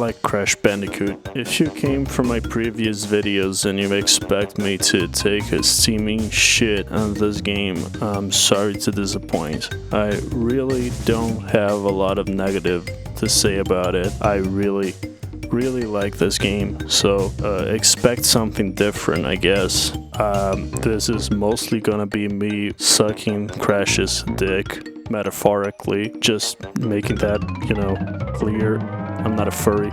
like Crash Bandicoot. If you came from my previous videos and you expect me to take a steaming shit on this game, I'm sorry to disappoint. I really don't have a lot of negative to say about it. I really like this game, so expect something different, I guess. This is mostly gonna be me sucking Crash's dick, metaphorically, just making that, clear. I'm not a furry.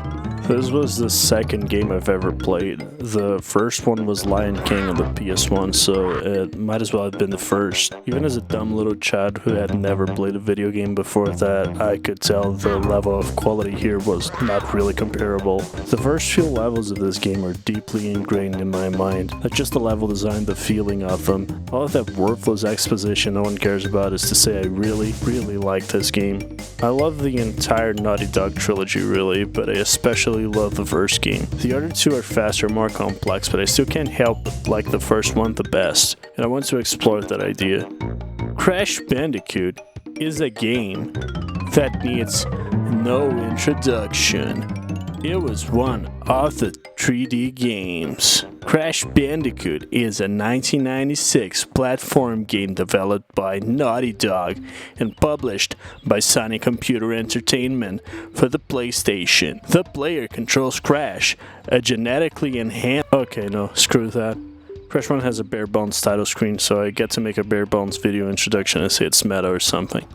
This was the second game I've ever played. The first one was Lion King on the PS1, so it might as well have been the first. Even as a dumb little child who had never played a video game before that, I could tell the level of quality here was not really comparable. The first few levels of this game are deeply ingrained in my mind. Not just the level design, the feeling of them. All of that worthless exposition no one cares about is to say I really like this game. I love the entire Naughty Dog trilogy really, but I especially love the first game. The other two are faster, more complex, but I still can't help but like the first one the best, and I want to explore that idea. Crash Bandicoot is a game that needs no introduction. It was one of the 3D games. Crash Bandicoot is a 1996 platform game developed by Naughty Dog and published by Sony Computer Entertainment for the PlayStation. The player controls Crash, a genetically enhanced... Okay, no, screw that. Crash 1 has a bare bones title screen, so I get to make a bare bones video introduction and say it's meta or something.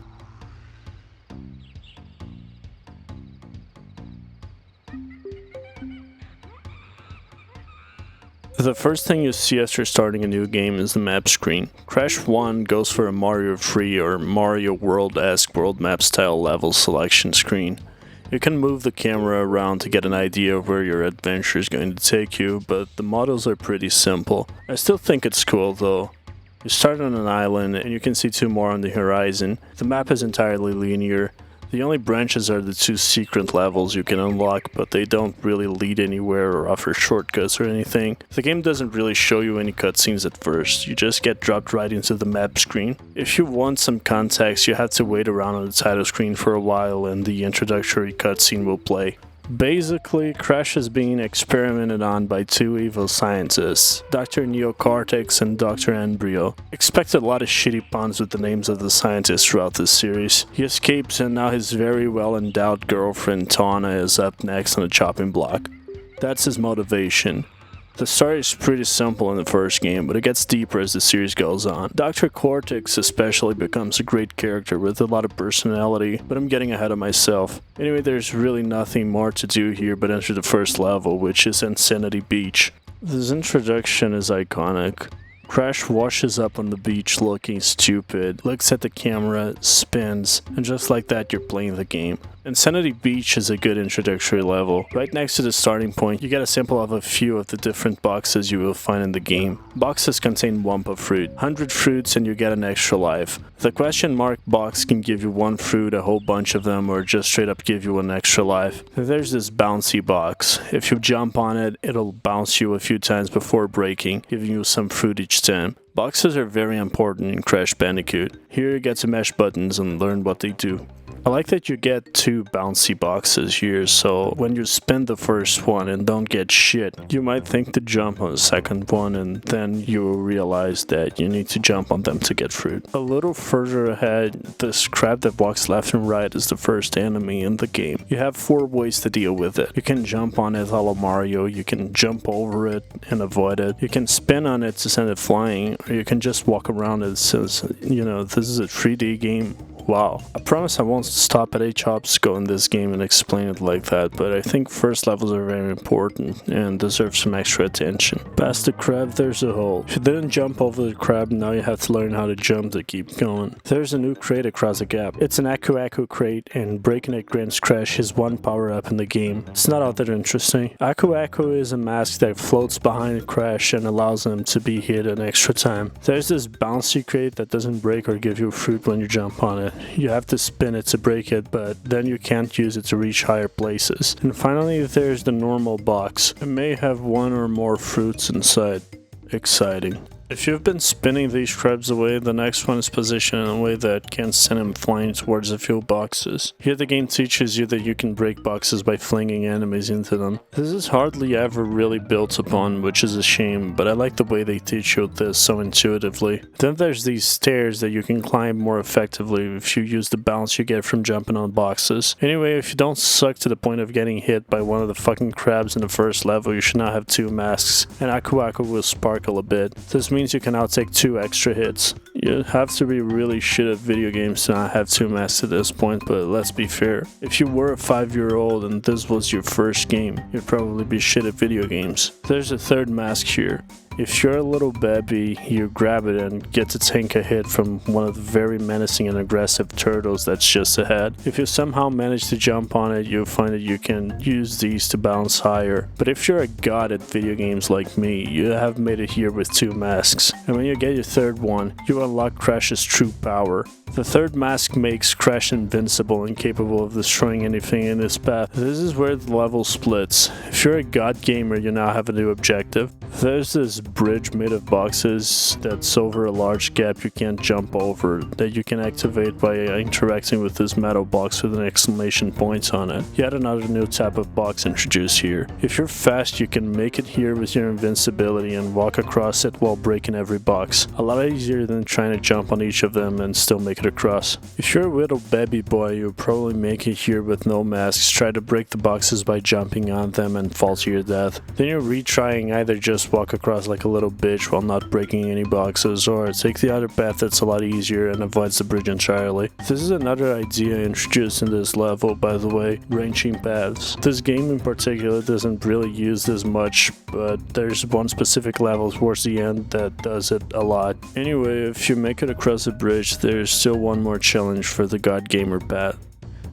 The first thing you see after starting a new game is the map screen. Crash 1 goes for a Mario 3 or Mario World-esque world map style level selection screen. You can move the camera around to get an idea of where your adventure is going to take you, but the models are pretty simple. I still think it's cool though. You start on an island and you can see two more on the horizon. The map is entirely linear. The only branches are the two secret levels you can unlock, but they don't really lead anywhere or offer shortcuts or anything. The game doesn't really show you any cutscenes at first, you just get dropped right into the map screen. If you want some context, you have to wait around on the title screen for a while and the introductory cutscene will play. Basically, Crash is being experimented on by two evil scientists, Dr. Neocortex and Dr. Embryo. Expect a lot of shitty puns with the names of the scientists throughout this series. He escapes and now his very well endowed girlfriend Tawna is up next on the chopping block. That's his motivation. The story is pretty simple in the first game, but it gets deeper as the series goes on. Dr. Cortex especially becomes a great character with a lot of personality, but I'm getting ahead of myself. Anyway, there's really nothing more to do here but enter the first level, which is Insanity Beach. This introduction is iconic. Crash washes up on the beach looking stupid, looks at the camera, spins, and just like that you're playing the game. Insanity Beach is a good introductory level. Right next to the starting point, you get a sample of a few of the different boxes you will find in the game. Boxes contain Wumpa fruit, 100 fruits and you get an extra life. The question mark box can give you one fruit, a whole bunch of them, or just straight up give you an extra life. There's this bouncy box. If you jump on it, it'll bounce you a few times before breaking, giving you some fruit each time. Boxes are very important in Crash Bandicoot. Here you get to mash buttons and learn what they do. I like that you get two bouncy boxes here, so when you spin the first one and don't get shit, you might think to jump on the second one and then you will realize that you need to jump on them to get fruit. A little further ahead, this crab that walks left and right is the first enemy in the game. You have 4 ways to deal with it. You can jump on it a la Mario, you can jump over it and avoid it, you can spin on it to send it flying, or you can just walk around it since, this is a 3D game. Wow. I promise I won't stop at HOPSCO in this game and explain it like that, but I think first levels are very important and deserve some extra attention. Past the crab, there's a hole. If you didn't jump over the crab, now you have to learn how to jump to keep going. There's a new crate across the gap. It's an Aku Aku crate, and breaking it grants Crash his one power-up in the game. It's not all that interesting. Aku Aku is a mask that floats behind Crash and allows him to be hit an extra time. There's this bouncy crate that doesn't break or give you fruit when you jump on it. You have to spin it to break it, but then you can't use it to reach higher places. And finally, there's the normal box. It may have one or more fruits inside. Exciting. If you've been spinning these crabs away, the next one is positioned in a way that can send him flying towards a few boxes. Here the game teaches you that you can break boxes by flinging enemies into them. This is hardly ever really built upon, which is a shame, but I like the way they teach you this so intuitively. Then there's these stairs that you can climb more effectively if you use the bounce you get from jumping on boxes. Anyway, if you don't suck to the point of getting hit by one of the fucking crabs in the first level, you should not have 2 masks, and Aku Aku will sparkle a bit. This means you can now take 2 extra hits. You have to be really shit at video games to not have 2 masks at this point, but let's be fair. If you were a 5-year-old and this was your first game, you'd probably be shit at video games. There's a third mask here. If you're a little baby, you grab it and get to tank a hit from one of the very menacing and aggressive turtles that's just ahead. If you somehow manage to jump on it, you'll find that you can use these to bounce higher. But if you're a god at video games like me, you have made it here with 2 masks. And when you get your third one, you unlock Crash's true power. The third mask makes Crash invincible and capable of destroying anything in his path. This is where the level splits. If you're a god gamer, you now have a new objective. There's this bridge made of boxes that's over a large gap you can't jump over that you can activate by interacting with this metal box with an exclamation point on it. Yet another new type of box introduced here. If you're fast, you can make it here with your invincibility and walk across it while breaking every box. A lot easier than trying to jump on each of them and still make it across. If you're a little baby boy, you'll probably make it here with no masks, try to break the boxes by jumping on them and fall to your death. Then you're retrying either just walk across like a little bitch while not breaking any boxes, or take the other path that's a lot easier and avoids the bridge entirely. This is another idea introduced in this level, by the way, branching paths. This game in particular doesn't really use this much, but there's one specific level towards the end that does it a lot. Anyway, if you make it across the bridge, there's still one more challenge for the God Gamer path.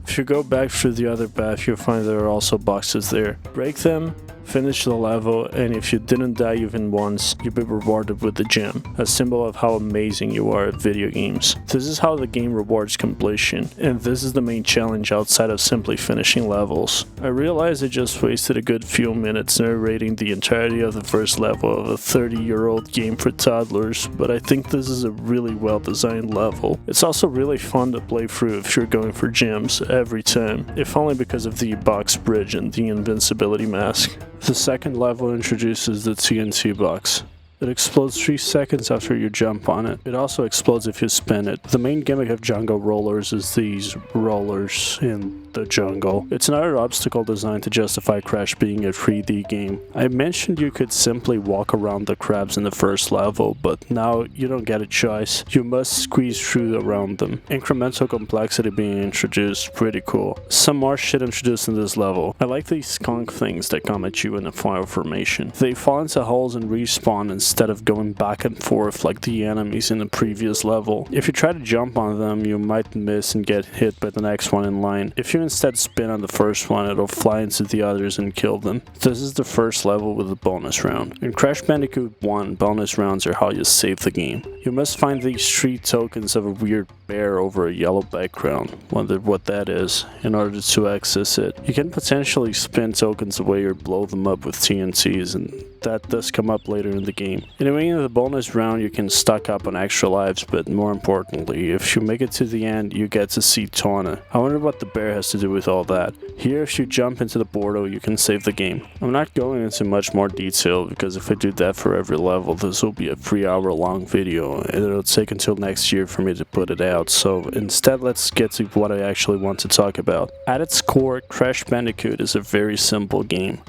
If you go back through the other path, you'll find there are also boxes there. Break them, finish the level, and if you didn't die even once, you'll be rewarded with the gem, a symbol of how amazing you are at video games. This is how the game rewards completion, and this is the main challenge outside of simply finishing levels. I realize I just wasted a good few minutes narrating the entirety of the first level of a 30-year-old game for toddlers, but I think this is a really well designed level. It's also really fun to play through if you're going for gems every time, if only because of the box bridge and the invincibility mask. The second level introduces the TNT box. It explodes 3 seconds after you jump on it. It also explodes if you spin it. The main gimmick of jungle rollers is these rollers in the jungle. It's another obstacle designed to justify Crash being a 3D game. I mentioned you could simply walk around the crabs in the first level, but now you don't get a choice. You must squeeze through around them. Incremental complexity being introduced, pretty cool. Some more shit introduced in this level. I like these skunk things that come at you in a fire formation. They fall into holes and respawn instead of going back and forth like the enemies in the previous level. If you try to jump on them, you might miss and get hit by the next one in line. If you instead spin on the first one, it'll fly into the others and kill them. This is the first level with a bonus round. In Crash Bandicoot 1, bonus rounds are how you save the game. You must find these 3 tokens of a weird bear over a yellow background, wonder what that is, in order to access it. You can potentially spin tokens away or blow them up with TNTs, and that does come up later in the game. Anyway, in the bonus round you can stock up on extra lives, but more importantly, if you make it to the end, you get to see Tawna. I wonder what the bear has to do with all that. Here, if you jump into the portal, you can save the game. I'm not going into much more detail, because if I do that for every level, this will be a 3-hour long video, and it'll take until next year for me to put it out, so instead let's get to what I actually want to talk about. At its core, Crash Bandicoot is a very simple game.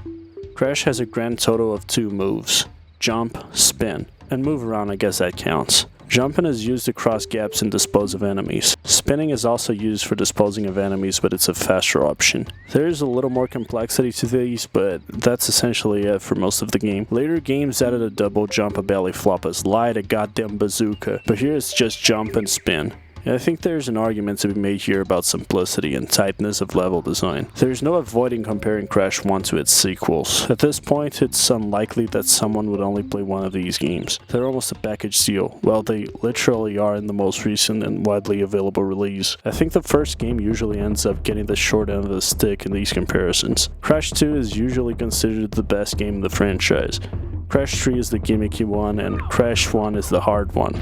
Crash has a grand total of 2 moves: jump, spin, and move around, I guess that counts. Jumping is used to cross gaps and dispose of enemies. Spinning is also used for disposing of enemies, but it's a faster option. There is a little more complexity to these, but that's essentially it for most of the game. Later games added a double jump, a belly flop, a slide, a goddamn bazooka, but here it's just jump and spin. I think there's an argument to be made here about simplicity and tightness of level design. There's no avoiding comparing Crash 1 to its sequels. At this point, it's unlikely that someone would only play one of these games. They're almost a package deal. Well, they literally are in the most recent and widely available release. I think the first game usually ends up getting the short end of the stick in these comparisons. Crash 2 is usually considered the best game in the franchise. Crash 3 is the gimmicky one, and Crash 1 is the hard one,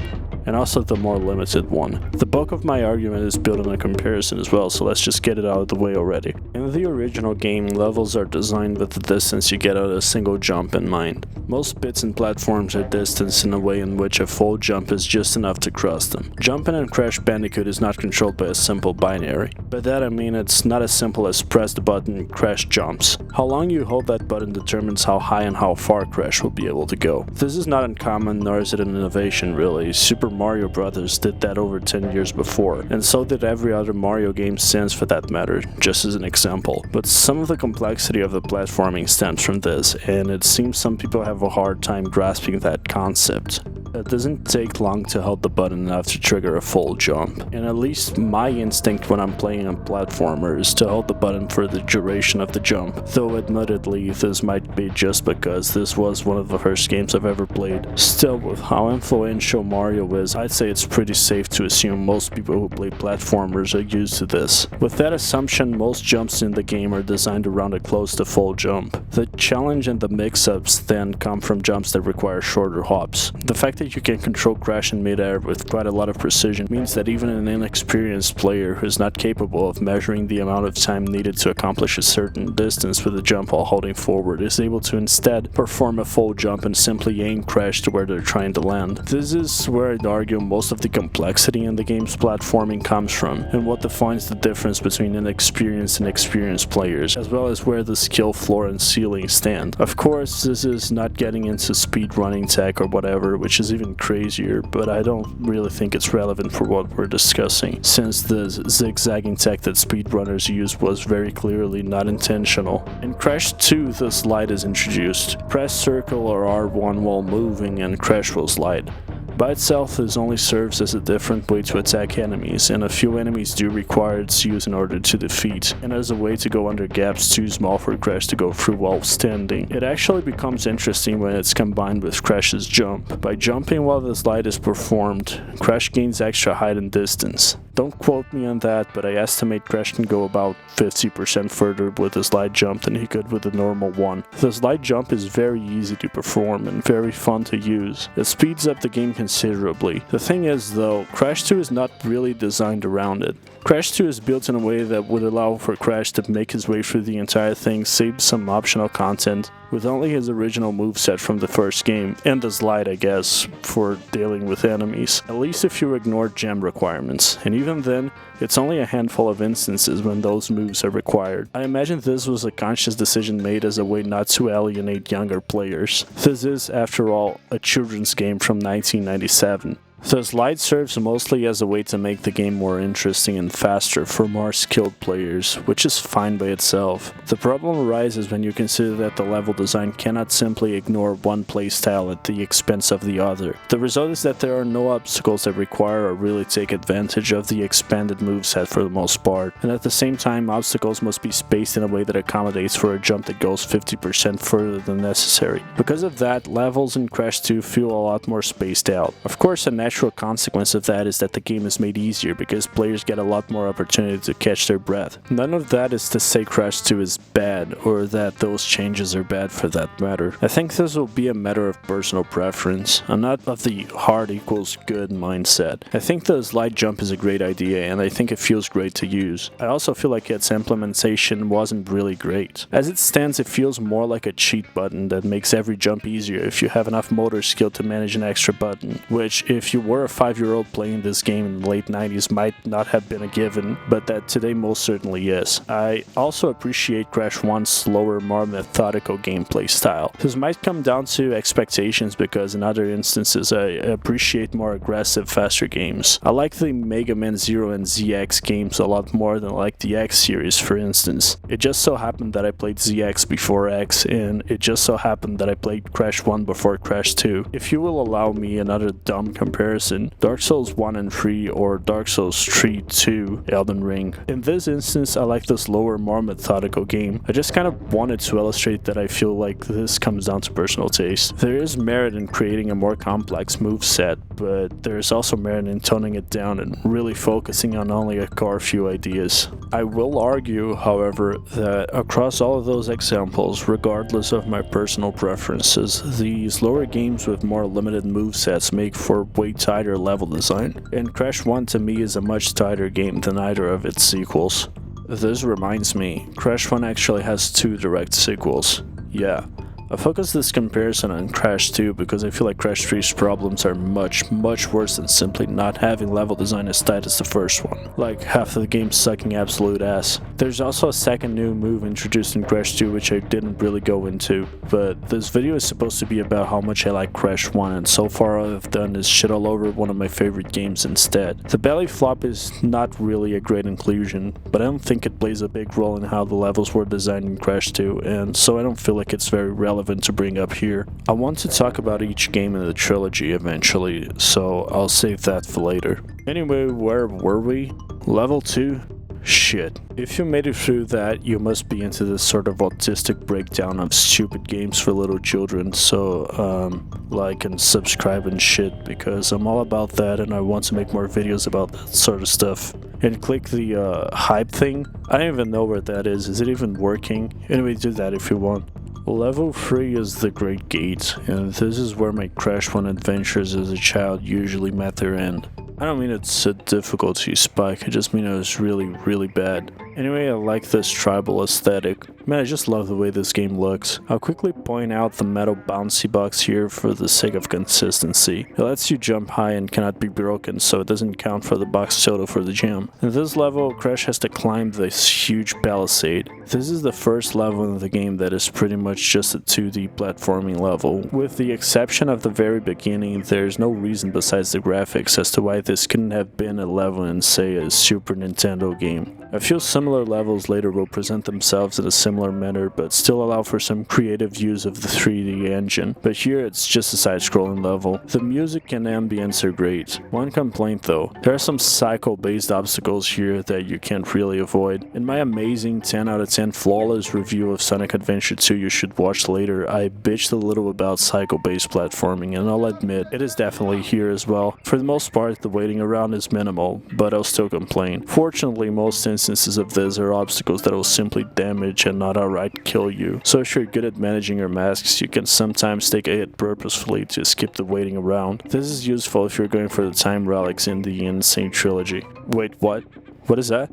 and also the more limited one. The bulk of my argument is built on a comparison as well, so let's just get it out of the way already. In the original game, levels are designed with the distance you get out of a single jump in mind. Most bits and platforms are distanced in a way in which a full jump is just enough to cross them. Jumping in Crash Bandicoot is not controlled by a simple binary. By that I mean it's not as simple as press the button, Crash jumps. How long you hold that button determines how high and how far Crash will be able to go. This is not uncommon, nor is it an innovation really. Super Mario Bros. Did that over 10 years before, and so did every other Mario game since for that matter, just as an example. But some of the complexity of the platforming stems from this, and it seems some people have a hard time grasping that concept. It doesn't take long to hold the button enough to trigger a full jump, and at least my instinct when I'm playing a platformer is to hold the button for the duration of the jump, though admittedly this might be just because this was one of the first games I've ever played. Still, with how influential Mario is, I'd say it's pretty safe to assume most people who play platformers are used to this. With that assumption, most jumps in the game are designed around a close to full jump. The challenge and the mix-ups then come from jumps that require shorter hops. The fact that you can control Crash in midair with quite a lot of precision means that even an inexperienced player who is not capable of measuring the amount of time needed to accomplish a certain distance with a jump while holding forward is able to instead perform a full jump and simply aim Crash to where they're trying to land. This is where I'd argue most of the complexity in the game's platforming comes from, and what defines the difference between inexperienced and experienced players, as well as where the skill floor and ceiling stand. Of course, this is not getting into speedrunning tech or whatever, which is even crazier, but I don't really think it's relevant for what we're discussing, since the zigzagging tech that speedrunners use was very clearly not intentional. In Crash 2, the slide is introduced. Press circle or R1 while moving and Crash will slide. By itself, this only serves as a different way to attack enemies, and a few enemies do require its use in order to defeat, and as a way to go under gaps too small for Crash to go through while standing. It actually becomes interesting when it's combined with Crash's jump. By jumping while the slide is performed, Crash gains extra height and distance. Don't quote me on that, but I estimate Crash can go about 50% further with a slide jump than he could with a normal one. The slide jump is very easy to perform and very fun to use. It speeds up the game considerably. The thing is though, Crash 2 is not really designed around it. Crash 2 is built in a way that would allow for Crash to make his way through the entire thing, save some optional content, with only his original moveset from the first game, and the slide I guess, for dealing with enemies. At least if you ignore gem requirements, and even then, it's only a handful of instances when those moves are required. I imagine this was a conscious decision made as a way not to alienate younger players. This is, after all, a children's game from 1997. The slide serves mostly as a way to make the game more interesting and faster for more skilled players, which is fine by itself. The problem arises when you consider that the level design cannot simply ignore one playstyle at the expense of the other. The result is that there are no obstacles that require or really take advantage of the expanded moveset for the most part, and at the same time obstacles must be spaced in a way that accommodates for a jump that goes 50% further than necessary. Because of that, levels in Crash 2 feel a lot more spaced out. Of course, a natural consequence of that is that the game is made easier because players get a lot more opportunity to catch their breath. None of that is to say Crash 2 is bad, or that those changes are bad for that matter. I think this will be a matter of personal preference, and not of the hard equals good mindset. I think the slide jump is a great idea, and I think it feels great to use. I also feel like its implementation wasn't really great. As it stands, it feels more like a cheat button that makes every jump easier if you have enough motor skill to manage an extra button, which if you were a 5-year-old playing this game in the late 90s might not have been a given, but that today most certainly is. I also appreciate Crash 1's slower, more methodical gameplay style. This might come down to expectations because in other instances I appreciate more aggressive, faster games. I like the Mega Man Zero and ZX games a lot more than like the X series, for instance. It just so happened that I played ZX before X, and it just so happened that I played Crash 1 before Crash 2. If you will allow me another dumb comparison comparison, Dark Souls 1 and 3 or Dark Souls 3 2 Elden Ring. In this instance, I like this lower, more methodical game. I just kind of wanted to illustrate that I feel like this comes down to personal taste. There is merit in creating a more complex moveset, but there is also merit in toning it down and really focusing on only a core few ideas. I will argue, however, that across all of those examples, regardless of my personal preferences, these lower games with more limited movesets make for way tighter level design, and Crash 1 to me is a much tighter game than either of its sequels. This reminds me, Crash 1 actually has 2 direct sequels. Yeah. I focus this comparison on Crash 2 because I feel like Crash 3's problems are much worse than simply not having level design as tight as the first one, like half of the game sucking absolute ass. There's also a second new move introduced in Crash 2 which I didn't really go into, but this video is supposed to be about how much I like Crash 1, and so far all I've done is shit all over one of my favorite games instead. The belly flop is not really a great inclusion, but I don't think it plays a big role in how the levels were designed in Crash 2, and so I don't feel like it's very relevant to bring up here. I want to talk about each game in the trilogy eventually, so I'll save that for later. Anyway, where were we? Level 2? Shit. If you made it through that, you must be into this sort of autistic breakdown of stupid games for little children, so like and subscribe and shit, because I'm all about that and I want to make more videos about that sort of stuff. And click the hype thing. I don't even know where that is. Is it even working? Anyway, do that if you want. Level 3 is the Great Gate, and this is where my Crash 1 adventures as a child usually met their end. I don't mean it's a difficulty spike, I just mean it was really bad. Anyway, I like this tribal aesthetic. Man, I just love the way this game looks. I'll quickly point out the metal bouncy box here for the sake of consistency. It lets you jump high and cannot be broken, so it doesn't count for the box total for the jump. In this level, Crash has to climb this huge palisade. This is the first level in the game that is pretty much just a 2D platforming level. With the exception of the very beginning, there's no reason besides the graphics as to why this couldn't have been a level in, say, a Super Nintendo game. I feel similar levels later will present themselves in a similar manner, but still allow for some creative use of the 3D engine. But here it's just a side-scrolling level. The music and ambience are great. One complaint though, there are some cycle-based obstacles here that you can't really avoid. In my amazing 10 out of 10 flawless review of Sonic Adventure 2 you should watch later, I bitched a little about cycle-based platforming, and I'll admit, it is definitely here as well. For the most part, the waiting around is minimal, but I'll still complain. Fortunately, most instances of this are obstacles that will simply damage and not outright kill you. So if you're good at managing your masks, you can sometimes take a hit purposefully to skip the waiting around. This is useful if you're going for the time relics in the Insane Trilogy. Wait, what? What is that?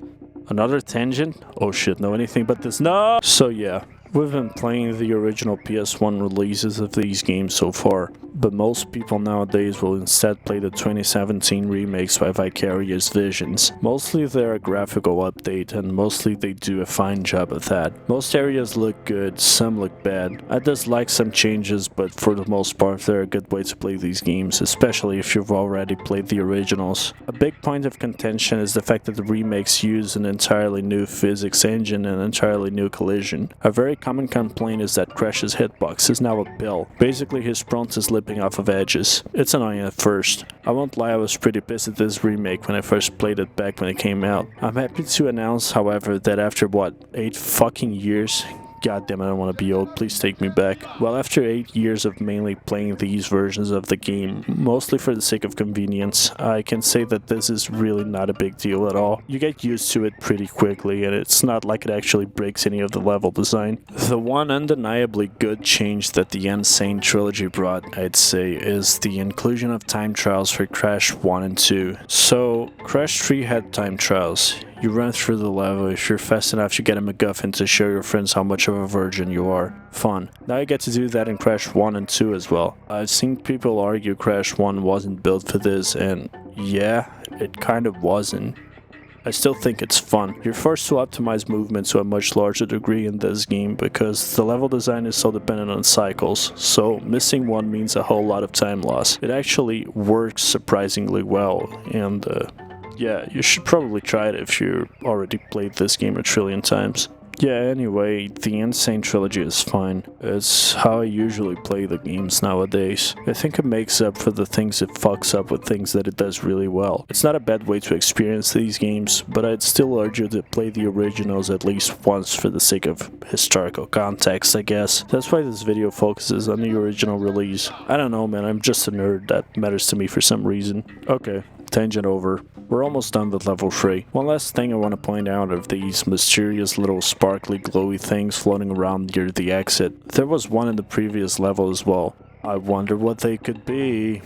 Another tangent? Oh shit, no, anything but this. No! So yeah, we've been playing the original PS1 releases of these games so far, but most people nowadays will instead play the 2017 remakes by Vicarious Visions. Mostly they're a graphical update, and mostly they do a fine job of that. Most areas look good, some look bad. I dislike some changes, but for the most part they're a good way to play these games, especially if you've already played the originals. A big point of contention is the fact that the remakes use an entirely new physics engine and entirely new collision. A very common complaint is that Crash's hitbox is now a pill. Basically, he's prone to slipping off of edges. It's annoying at first. I won't lie, I was pretty pissed at this remake when I first played it back when it came out. I'm happy to announce, however, that after 8 fucking years, God damn it, I don't want to be old, please take me back. Well, after 8 years of mainly playing these versions of the game, mostly for the sake of convenience, I can say that this is really not a big deal at all. You get used to it pretty quickly, and it's not like it actually breaks any of the level design. The one undeniably good change that the Insane Trilogy brought, I'd say, is the inclusion of time trials for Crash 1 and 2. So, Crash 3 had time trials. You run through the level. If you're fast enough, you get a MacGuffin to show your friends how much of a virgin you are. Fun. Now you get to do that in Crash 1 and 2 as well. I've seen people argue Crash 1 wasn't built for this, and yeah, it kind of wasn't. I still think it's fun. You're forced to optimize movement to a much larger degree in this game because the level design is so dependent on cycles, so missing one means a whole lot of time loss. It actually works surprisingly well, and yeah, you should probably try it if you already played this game a trillion times. Yeah, anyway, the N. Sane Trilogy is fine. It's how I usually play the games nowadays. I think it makes up for the things it fucks up with things that it does really well. It's not a bad way to experience these games, but I'd still urge you to play the originals at least once for the sake of historical context, I guess. That's why this video focuses on the original release. I don't know, man, I'm just a nerd. That matters to me for some reason. Okay, tangent over. We're almost done with level 3. One last thing I want to point out of these mysterious little sparkly glowy things floating around near the exit. There was one in the previous level as well. I wonder what they could be.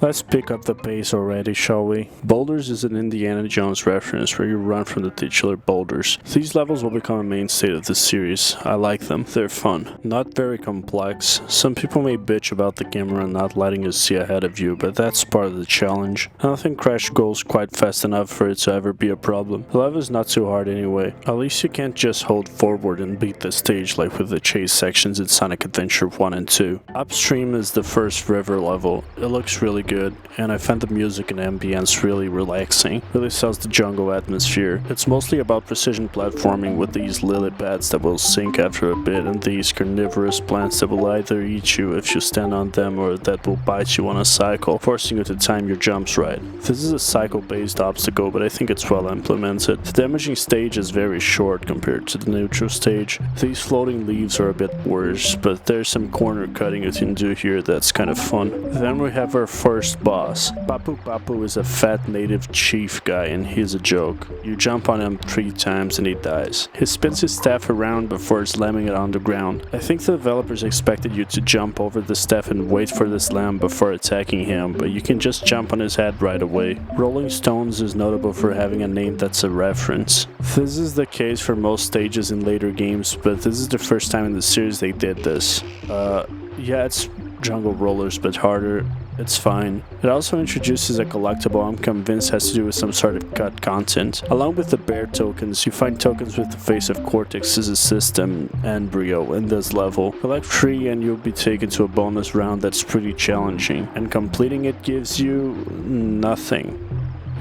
Let's pick up the pace already, shall we? Boulders is an Indiana Jones reference where you run from the titular boulders. These levels will become a mainstay of this series. I like them. They're fun. Not very complex. Some people may bitch about the camera not letting you see ahead of you, but that's part of the challenge. I don't think Crash goes quite fast enough for it to ever be a problem. The level is not too hard anyway. At least you can't just hold forward and beat the stage like with the chase sections in Sonic Adventure 1 and 2. Upstream is the first river level. It looks really good, and I find the music and ambience really relaxing. Really sells the jungle atmosphere. It's mostly about precision platforming with these lily pads that will sink after a bit and these carnivorous plants that will either eat you if you stand on them or that will bite you on a cycle, forcing you to time your jumps right. This is a cycle-based obstacle, but I think it's well implemented. The damaging stage is very short compared to the neutral stage. These floating leaves are a bit worse, but there's some corner cutting you can do here that's kind of fun. Then we have our first boss. Papu Papu is a fat native chief guy and he's a joke. You jump on him 3 times and he dies. He spins his staff around before slamming it on the ground. I think the developers expected you to jump over the staff and wait for the slam before attacking him, but you can just jump on his head right away. Rolling Stones is notable for having a name that's a reference. This is the case for most stages in later games, but this is the first time in the series they did this. Yeah, it's Jungle Rollers, but harder. It's fine. It also introduces a collectible I'm convinced has to do with some sort of cut content. Along with the bear tokens, you find tokens with the face of Cortex as a system embryo in this level. Collect 3 and you'll be taken to a bonus round that's pretty challenging, and completing it gives you nothing.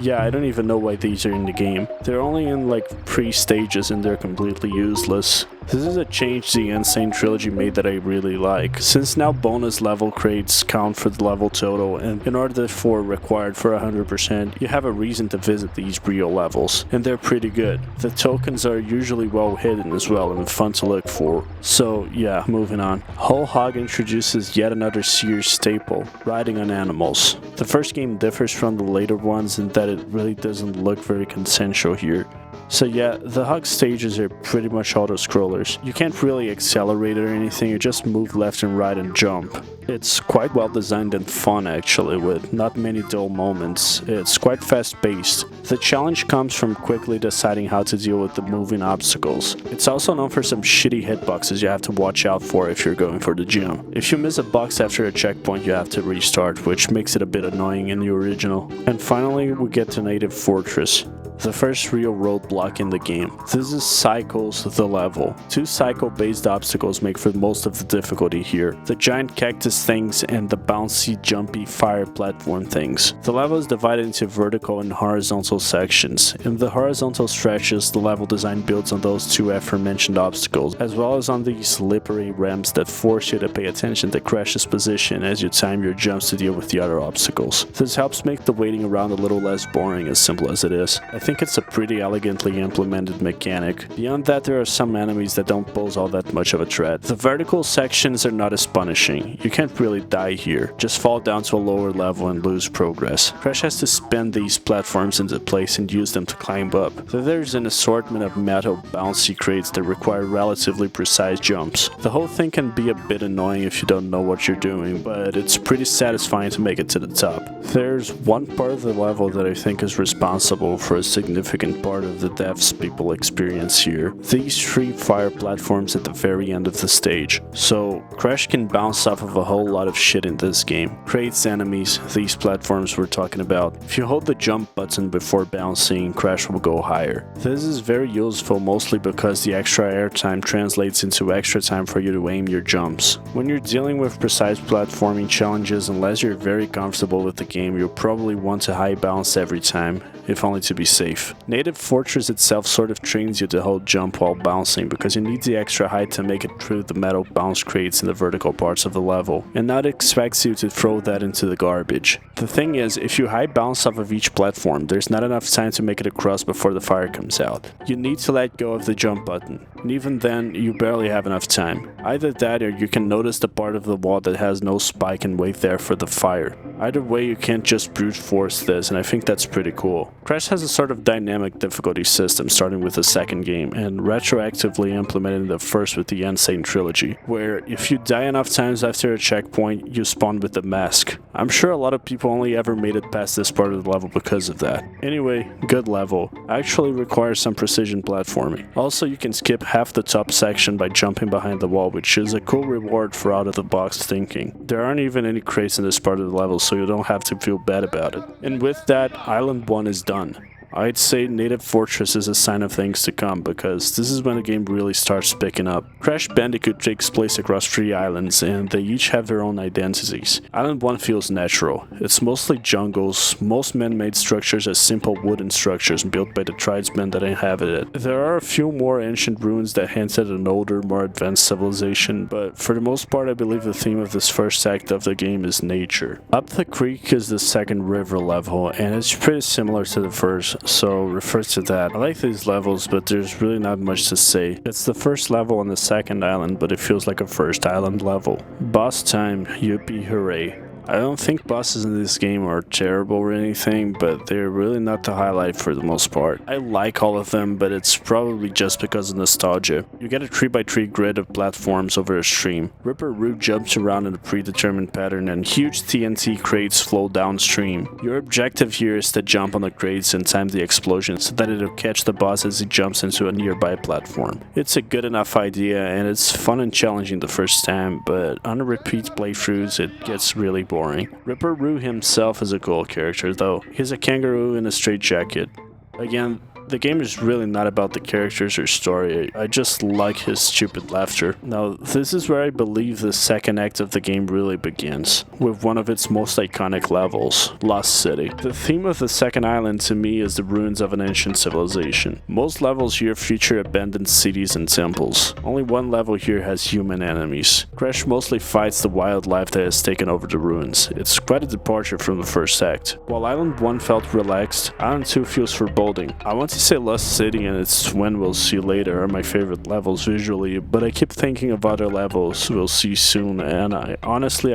Yeah, I don't even know why these are in the game. They're only in like pre-stages and they're completely useless. This is a change the N. Sane Trilogy made that I really like, since now bonus level crates count for the level total, and in order for required for 100%, you have a reason to visit these Brio levels, and they're pretty good. The tokens are usually well hidden as well and fun to look for. So yeah, moving on. Whole Hog introduces yet another Sears staple, riding on animals. The first game differs from the later ones in that it really doesn't look very consensual here. So yeah, the Hog stages are pretty much auto-scrollers. You can't really accelerate or anything, you just move left and right and jump. It's quite well designed and fun actually, with not many dull moments. It's quite fast-paced. The challenge comes from quickly deciding how to deal with the moving obstacles. It's also known for some shitty hitboxes you have to watch out for if you're going for the gym. If you miss a box after a checkpoint, you have to restart, which makes it a bit annoying in the original. And finally, we get to Native Fortress, the first real roadblock in the game. This is Cycles the level. 2 cycle-based obstacles make for most of the difficulty here. The giant cactus things and the bouncy, jumpy fire platform things. The level is divided into vertical and horizontal sections. In the horizontal stretches, the level design builds on those 2 aforementioned obstacles, as well as on these slippery ramps that force you to pay attention to Crash's position as you time your jumps to deal with the other obstacles. This helps make the waiting around a little less boring, as simple as it is. I think it's a pretty elegantly implemented mechanic. Beyond that, there are some enemies that don't pose all that much of a threat. The vertical sections are not as punishing. You can't really die here, just fall down to a lower level and lose progress. Crash has to spin these platforms into place and use them to climb up. So there's an assortment of metal bouncy crates that require relatively precise jumps. The whole thing can be a bit annoying if you don't know what you're doing, but it's pretty satisfying to make it to the top. There's one part of the level that I think is responsible for a significant part of the deaths people experience here. These 3 fire platforms at the very end of the stage. So Crash can bounce off of a whole lot of shit in this game. Crates, enemies, these platforms we're talking about. If you hold the jump button before bouncing, Crash will go higher. This is very useful mostly because the extra airtime translates into extra time for you to aim your jumps. When you're dealing with precise platforming challenges, unless you're very comfortable with the game, you'll probably want to high bounce every time, if only to be safe. Native Fortress itself sort of trains you to hold jump while bouncing because you need the extra height to make it through the metal bounce crates in the vertical parts of the level, and now it expects you to throw that into the garbage. The thing is, if you high bounce off of each platform, there's not enough time to make it across before the fire comes out. You need to let go of the jump button, and even then, you barely have enough time. Either that or you can notice the part of the wall that has no spike and wait there for the fire. Either way, you can't just brute force this, and I think that's pretty cool. Crash has a sort of dynamic difficulty system starting with the second game, and retroactively implemented in the first with the N. Sane Trilogy, where if you die enough times after a checkpoint, you spawn with the mask. I'm sure a lot of people only ever made it past this part of the level because of that. Anyway, good level. Actually requires some precision platforming. Also, you can skip half the top section by jumping behind the wall, which is a cool reward for out-of-the-box thinking. There aren't even any crates in this part of the level, so you don't have to feel bad about it. And with that, Island 1 is done. I'd say Native Fortress is a sign of things to come, because this is when the game really starts picking up. Crash Bandicoot takes place across 3 islands, and they each have their own identities. Island 1 feels natural. It's mostly jungles, most man-made structures are simple wooden structures built by the tribesmen that inhabit it. There are a few more ancient ruins that hint at an older, more advanced civilization, but for the most part I believe the theme of this first act of the game is nature. Up the Creek is the second river level, and it's pretty similar to the first, so refer to that. I like these levels, but there's really not much to say. It's the first level on the second island, but it feels like a first island level. Boss time, yippee hooray. I don't think bosses in this game are terrible or anything, but they're really not the highlight for the most part. I like all of them, but it's probably just because of nostalgia. You get a 3x3 grid of platforms over a stream. Ripper Roo jumps around in a predetermined pattern and huge TNT crates flow downstream. Your objective here is to jump on the crates and time the explosion so that it'll catch the boss as he jumps into a nearby platform. It's a good enough idea and it's fun and challenging the first time, but on repeat playthroughs it gets really boring. Ripper Roo himself is a cool character though. He's a kangaroo in a straitjacket. Again, the game is really not about the characters or story, I just like his stupid laughter. Now, this is where I believe the second act of the game really begins, with one of its most iconic levels, Lost City. The theme of the second island to me is the ruins of an ancient civilization. Most levels here feature abandoned cities and temples. Only one level here has human enemies. Crash mostly fights the wildlife that has taken over the ruins. It's quite a departure from the first act. While Island 1 felt relaxed, Island 2 feels foreboding. I want to say Lost City and its When We'll See Later are my favorite levels visually, but I keep thinking of other levels we'll see soon, and I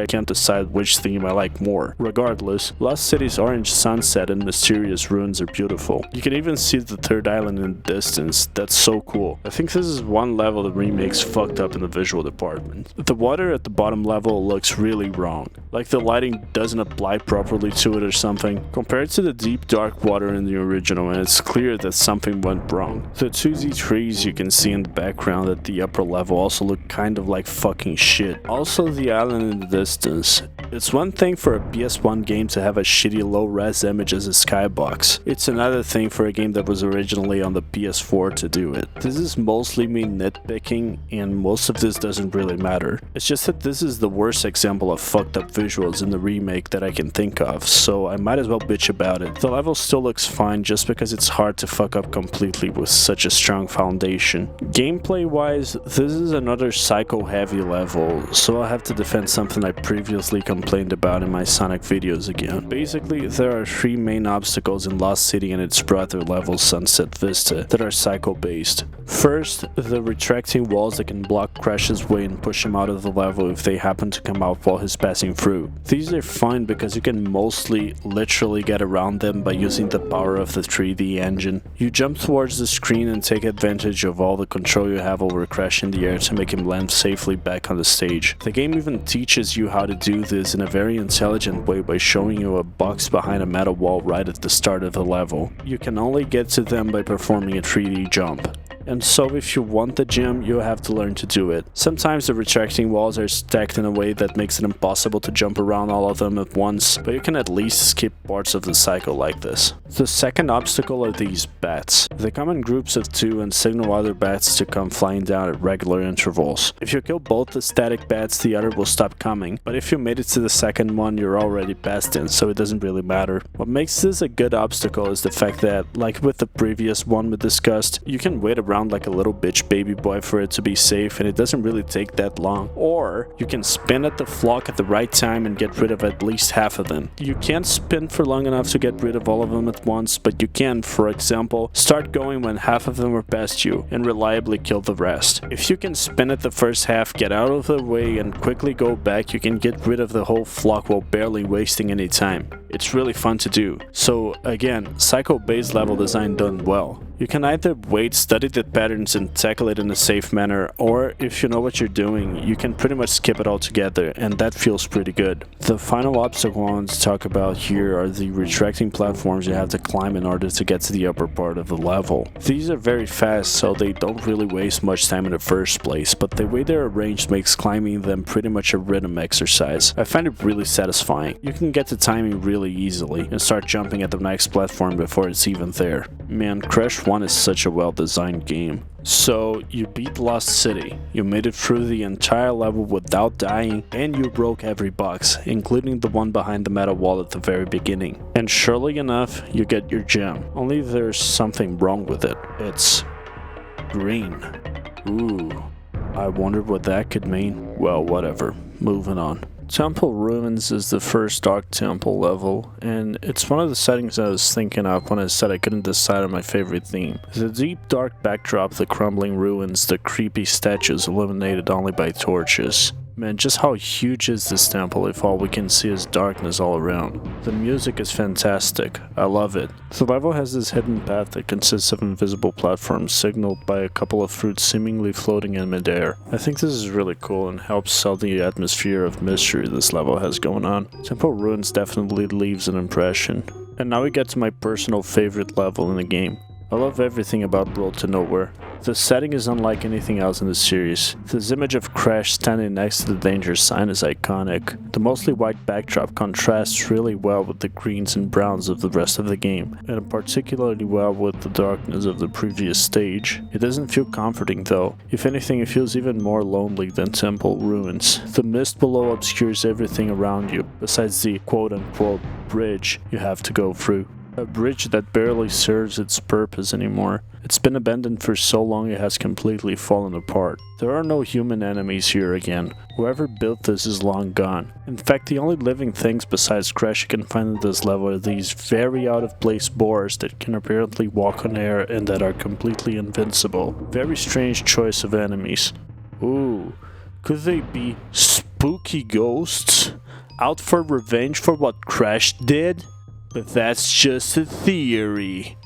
can't decide which theme I like more. Regardless, Lost City's orange sunset and mysterious ruins are beautiful. You can even see the third island in the distance. That's so cool. I think this is one level the remake's fucked up in the visual department. The water at the bottom level looks really wrong, like the lighting doesn't apply properly to it or something, compared to the deep dark water in the original, and it's clear that something went wrong. The 2D trees you can see in the background at the upper level also look kind of like fucking shit. Also, the island in the distance. It's one thing for a PS1 game to have a shitty low-res image as a skybox. It's another thing for a game that was originally on the PS4 to do it. This is mostly me nitpicking, and most of this doesn't really matter. It's just that this is the worst example of fucked up visuals in the remake that I can think of, so I might as well bitch about it. The level still looks fine just because it's hard to fuck up completely with such a strong foundation. Gameplay wise, this is another Psycho heavy level, so I'll have to defend something I previously complained about in my Sonic videos again. Basically, there are 3 main obstacles in Lost City and its brother level Sunset Vista that are Psycho based. First, the retracting walls that can block Crash's way and push him out of the level if they happen to come out while he's passing through. These are fine because you can mostly literally get around them by using the power of the 3D engine. You jump towards the screen and take advantage of all the control you have over Crash in the air to make him land safely back on the stage. The game even teaches you how to do this in a very intelligent way by showing you a box behind a metal wall right at the start of the level. You can only get to them by performing a 3D jump. and so if you want the gem, you have to learn to do it. Sometimes the retracting walls are stacked in a way that makes it impossible to jump around all of them at once, but you can at least skip parts of the cycle like this. The second obstacle are these bats. They come in groups of 2 and signal other bats to come flying down at regular intervals. If you kill both the static bats, the other will stop coming, but if you made it to the second one, you're already past it, so it doesn't really matter. What makes this a good obstacle is the fact that, like with the previous one we discussed, you can wait around like a little bitch baby boy for it to be safe, and it doesn't really take that long. Or you can spin at the flock at the right time and get rid of at least half of them. You can't spin for long enough to get rid of all of them at once, but you can, for example, start going when half of them are past you and reliably kill the rest. If you can spin at the first half, get out of the way and quickly go back, you can get rid of the whole flock while barely wasting any time. It's really fun to do. So again, Psycho-based level design done well. You can either wait, study the patterns and tackle it in a safe manner, or if you know what you're doing, you can pretty much skip it altogether, and that feels pretty good. The final obstacle I want to talk about here are the retracting platforms you have to climb in order to get to the upper part of the level. These are very fast, so they don't really waste much time in the first place, but the way they're arranged makes climbing them pretty much a rhythm exercise. I find it really satisfying. You can get the timing really easily and start jumping at the next platform before it's even there. Man, Crash 1 is such a well-designed game. So, you beat Lost City, you made it through the entire level without dying, and you broke every box, including the one behind the metal wall at the very beginning. And surely enough, you get your gem. Only there's something wrong with it. It's green. Ooh, I wondered what that could mean. Well, whatever. Moving on. Temple Ruins is the first Dark Temple level, and it's one of the settings I was thinking of when I said I couldn't decide on my favorite theme. The deep dark backdrop, the crumbling ruins, the creepy statues illuminated only by torches. Man, just how huge is this temple if all we can see is darkness all around? The music is fantastic. I love it. The level has this hidden path that consists of invisible platforms signaled by a couple of fruits seemingly floating in midair. I think this is really cool and helps sell the atmosphere of mystery this level has going on. Temple Ruins definitely leaves an impression. And now we get to my personal favorite level in the game. I love everything about Road to Nowhere. The setting is unlike anything else in the series. This image of Crash standing next to the danger sign is iconic. The mostly white backdrop contrasts really well with the greens and browns of the rest of the game, and particularly well with the darkness of the previous stage. It doesn't feel comforting though. If anything, it feels even more lonely than Temple Ruins. The mist below obscures everything around you, besides the quote-unquote bridge you have to go through. A bridge that barely serves its purpose anymore. It's been abandoned for so long it has completely fallen apart. There are no human enemies here again. Whoever built this is long gone. In fact, the only living things besides Crash you can find in this level are these very out-of-place boars that can apparently walk on air and that are completely invincible. Very strange choice of enemies. Ooh, could they be spooky ghosts? Out for revenge for what Crash did? But that's just a theory.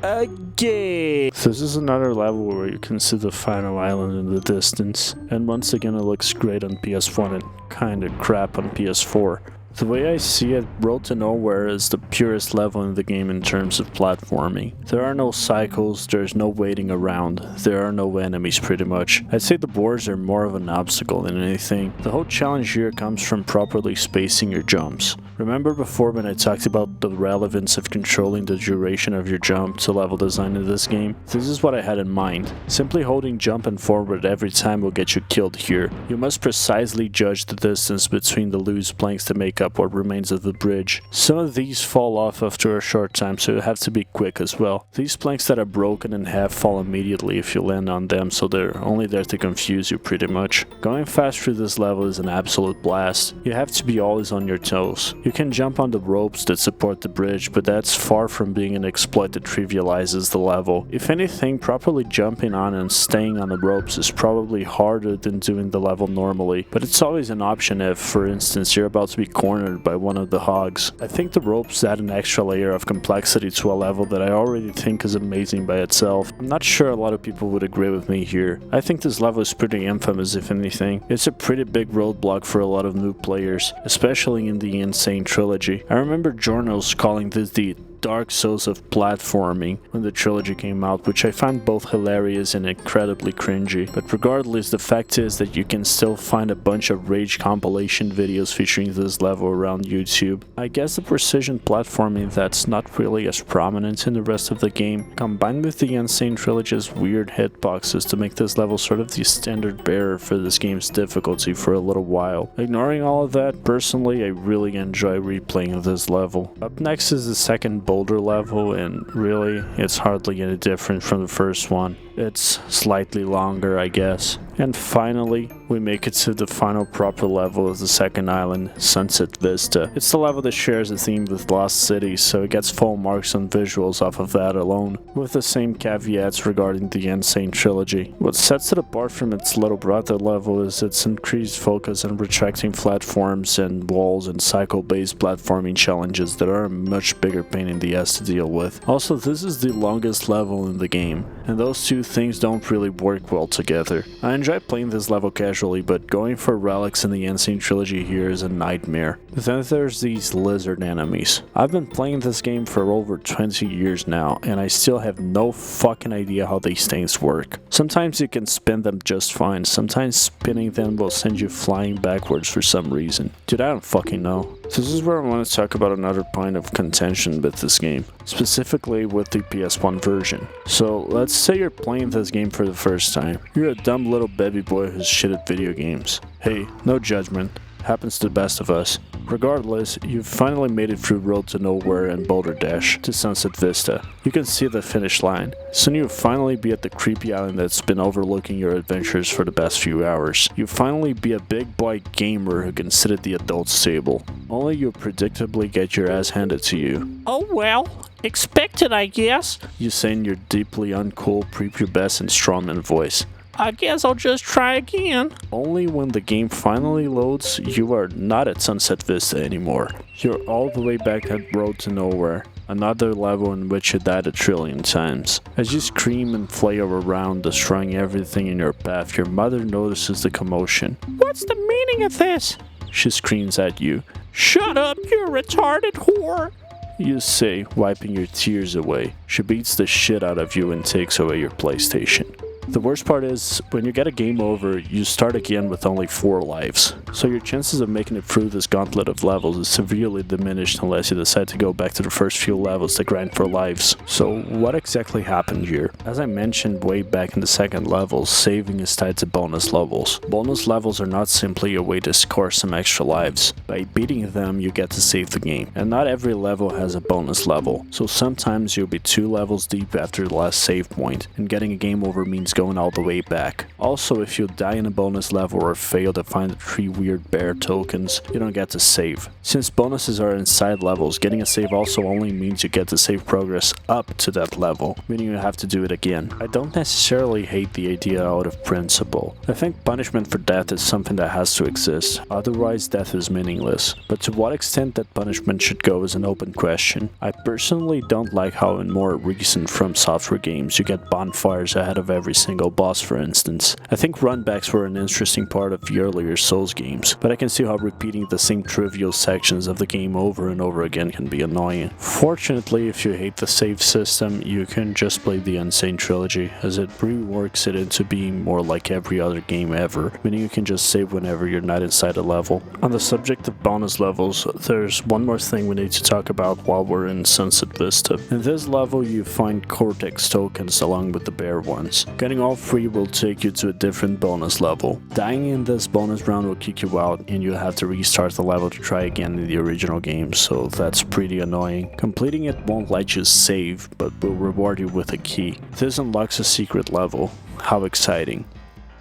Again! This is another level where you can see the final island in the distance. And once again it looks great on PS1 and kinda crap on PS4. The way I see it, Road to Nowhere is the purest level in the game in terms of platforming. There are no cycles, there's no waiting around, there are no enemies pretty much. I'd say the boars are more of an obstacle than anything. The whole challenge here comes from properly spacing your jumps. Remember before when I talked about the relevance of controlling the duration of your jump to level design in this game? This is what I had in mind. Simply holding jump and forward every time will get you killed here. You must precisely judge the distance between the loose planks to make up what remains of the bridge. Some of these fall off after a short time, so you have to be quick as well. These planks that are broken in half fall immediately if you land on them, so they're only there to confuse you pretty much. Going fast through this level is an absolute blast. You have to be always on your toes. You can jump on the ropes that support the bridge, but that's far from being an exploit that trivializes the level. If anything, properly jumping on and staying on the ropes is probably harder than doing the level normally, but it's always an option if, for instance, you're about to be cornered by one of the hogs. I think the ropes add an extra layer of complexity to a level that I already think is amazing by itself. I'm not sure a lot of people would agree with me here. I think this level is pretty infamous if anything. It's a pretty big roadblock for a lot of new players, especially in the Insane trilogy. I remember journals calling this the Dark Souls of platforming when the trilogy came out, which I find both hilarious and incredibly cringy. But regardless, the fact is that you can still find a bunch of rage compilation videos featuring this level around YouTube. I guess the precision platforming that's not really as prominent in the rest of the game, combined with the Insane Trilogy's weird hitboxes to make this level sort of the standard bearer for this game's difficulty for a little while. Ignoring all of that, personally I really enjoy replaying this level. Up next is the second boulder level, and really it's hardly any different from the first one. It's slightly longer, I guess. And finally, we make it to the final proper level of the second island, Sunset Vista. It's the level that shares a theme with Lost City, so it gets full marks on visuals off of that alone, with the same caveats regarding the Insane Trilogy. What sets it apart from its little brother level is its increased focus on retracting platforms and walls and cycle-based platforming challenges that are a much bigger pain in the ass to deal with. Also, this is the longest level in the game, and those two things don't really work well together. I enjoy playing this level casually, but going for relics in the Insane Trilogy here is a nightmare. Then there's these lizard enemies. I've been playing this game for over 20 years now, and I still have no fucking idea how these things work. Sometimes you can spin them just fine, sometimes spinning them will send you flying backwards for some reason. Dude, I don't fucking know. This is where I want to talk about another point of contention with this game, specifically with the PS1 version. So let's say you're playing this game for the first time. You're a dumb little baby boy who's shit at video games. Hey, no judgment. Happens to the best of us. Regardless, you've finally made it through Road to Nowhere and Boulder Dash to Sunset Vista. You can see the finish line. Soon you'll finally be at the creepy island that's been overlooking your adventures for the past few hours. You'll finally be a big boy gamer who can sit at the adults table. Only you'll predictably get your ass handed to you. Oh well, expected I guess. You say in your deeply uncool prepubescent strawman voice. I guess I'll just try again. Only when the game finally loads, you are not at Sunset Vista anymore. You're all the way back at Road to Nowhere, another level in which you died 1 trillion times. As you scream and flail around, destroying everything in your path, your mother notices the commotion. What's the meaning of this? She screams at you. Shut up, you retarded whore. You say, wiping your tears away. She beats the shit out of you and takes away your PlayStation. The worst part is, when you get a game over, you start again with only 4 lives, so your chances of making it through this gauntlet of levels is severely diminished unless you decide to go back to the first few levels to grind for lives. So what exactly happened here? As I mentioned way back in the second level, saving is tied to bonus levels. Bonus levels are not simply a way to score some extra lives. By beating them, you get to save the game, and not every level has a bonus level, so sometimes you'll be 2 levels deep after the last save point, and getting a game over means going all the way back. Also, if you die in a bonus level or fail to find the 3 weird bear tokens, you don't get to save. Since bonuses are inside levels, getting a save also only means you get to save progress up to that level, meaning you have to do it again. I don't necessarily hate the idea out of principle. I think punishment for death is something that has to exist, otherwise death is meaningless. But to what extent that punishment should go is an open question. I personally don't like how in more recent From Software games you get bonfires ahead of every single boss, for instance. I think runbacks were an interesting part of the earlier Souls games, but I can see how repeating the same trivial sections of the game over and over again can be annoying. Fortunately, if you hate the save system, you can just play the Insane Trilogy, as it reworks it into being more like every other game ever, meaning you can just save whenever you're not inside a level. On the subject of bonus levels, there's one more thing we need to talk about while we're in Sunset Vista. In this level, you find Cortex tokens along with the bear ones. Getting all 3 will take you to a different bonus level. Dying in this bonus round will kick you out, and you'll have to restart the level to try again in the original game, so that's pretty annoying. Completing it won't let you save, but will reward you with a key. This unlocks a secret level. How exciting.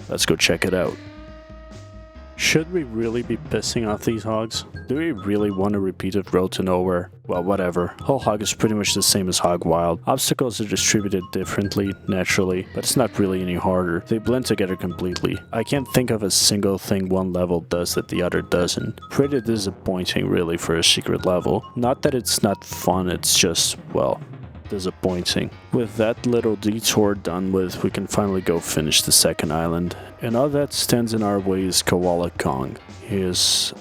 Let's go check it out. Should we really be pissing off these hogs? Do we really want a repeated Road to Nowhere? Well, whatever. Whole Hog is pretty much the same as Hog Wild. Obstacles are distributed differently, naturally, but it's not really any harder. They blend together completely. I can't think of a single thing one level does that the other doesn't. Pretty disappointing, really, for a secret level. Not that it's not fun, it's just, well, disappointing. With that little detour done with, we can finally go finish the second island. And all that stands in our way is Koala Kong. He is,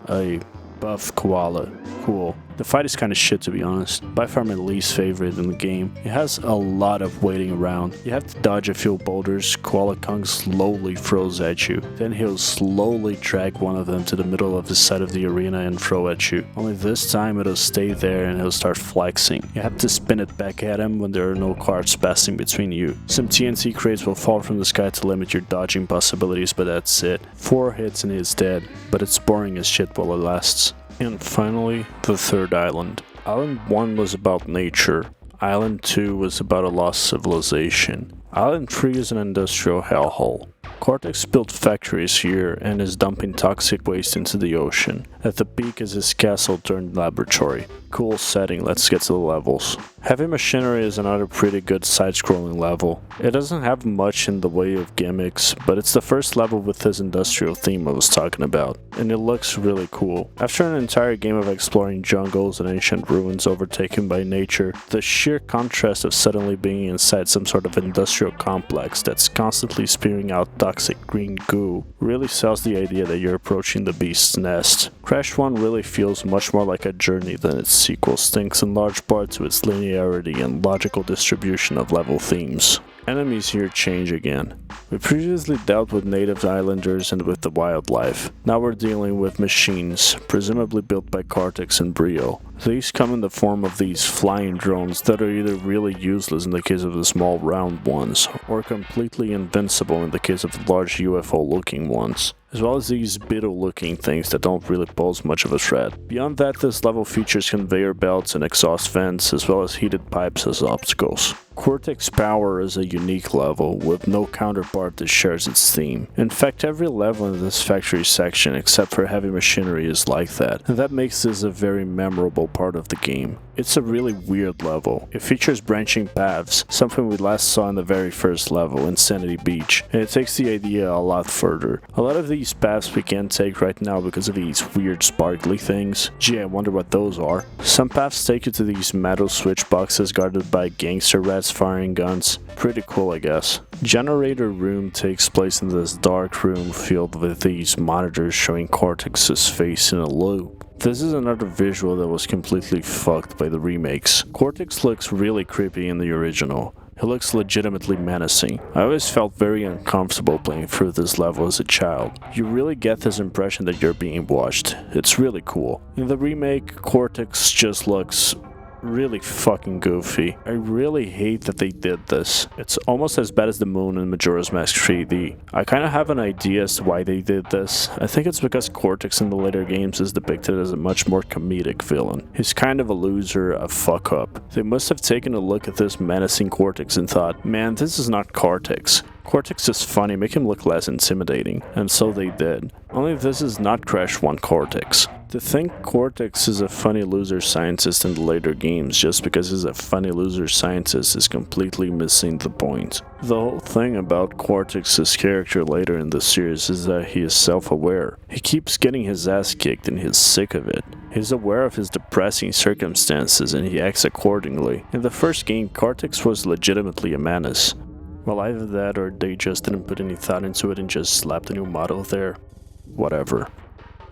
a Buff Koala. Cool. The fight is kinda shit, to be honest. By far my least favorite in the game. It has a lot of waiting around. You have to dodge a few boulders. Koala Kong slowly throws at you. Then he'll slowly drag one of them to the middle of the side of the arena and throw at you. Only this time it'll stay there and he'll start flexing. You have to spin it back at him when there are no cards passing between you. Some TNT crates will fall from the sky to limit your dodging possibilities, but that's it. 4 hits and he's dead, but it's boring as shit while it lasts. And finally, the third island. Island 1 was about nature. Island 2 was about a lost civilization. Island 3 is an industrial hellhole. Cortex built factories here and is dumping toxic waste into the ocean. At the peak is his castle turned laboratory. Cool setting, let's get to the levels. Heavy Machinery is another pretty good side-scrolling level. It doesn't have much in the way of gimmicks, but it's the first level with this industrial theme I was talking about, and it looks really cool. After an entire game of exploring jungles and ancient ruins overtaken by nature, the sheer contrast of suddenly being inside some sort of industrial complex that's constantly spewing out toxic green goo really sells the idea that you're approaching the beast's nest. Crash 1 really feels much more like a journey than its sequel, thanks in large part to its linearity and logical distribution of level themes. Enemies here change again. We previously dealt with native islanders and with the wildlife. Now we're dealing with machines, presumably built by Cortex and Brio. These come in the form of these flying drones that are either really useless in the case of the small round ones, or completely invincible in the case of the large UFO-looking ones, as well as these beetle-looking things that don't really pose much of a threat. Beyond that, this level features conveyor belts and exhaust vents, as well as heated pipes as obstacles. Cortex Power is a unique level, with no counterpart that shares its theme. In fact, every level in this factory section, except for Heavy Machinery, is like that, and that makes this a very memorable part of the game. It's a really weird level. It features branching paths, something we last saw in the very first level, Insanity Beach, and it takes the idea a lot further. A lot of these paths we can't take right now because of these weird sparkly things. Gee, I wonder what those are. Some paths take you to these metal switch boxes guarded by gangster rats firing guns. Pretty cool, I guess. Generator Room takes place in this dark room filled with these monitors showing Cortex's face in a loop. This is another visual that was completely fucked by the remakes. Cortex looks really creepy in the original. He looks legitimately menacing. I always felt very uncomfortable playing through this level as a child. You really get this impression that you're being watched. It's really cool. In the remake, Cortex just looks really fucking goofy. I really hate that they did this. It's almost as bad as the moon in Majora's Mask 3D. I kind of have an idea as to why they did this. I think it's because Cortex in the later games is depicted as a much more comedic villain. He's kind of a loser, a fuck up. They must have taken a look at this menacing Cortex and thought, man, this is not Cortex. Cortex is funny, make him look less intimidating. And so they did. Only this is not Crash 1 Cortex. To think Cortex is a funny loser scientist in the later games just because he's a funny loser scientist is completely missing the point. The whole thing about Cortex's character later in the series is that he is self-aware. He keeps getting his ass kicked and he's sick of it. He's aware of his depressing circumstances and he acts accordingly. In the first game, Cortex was legitimately a menace. Well, either that or they just didn't put any thought into it and just slapped a new model there. Whatever.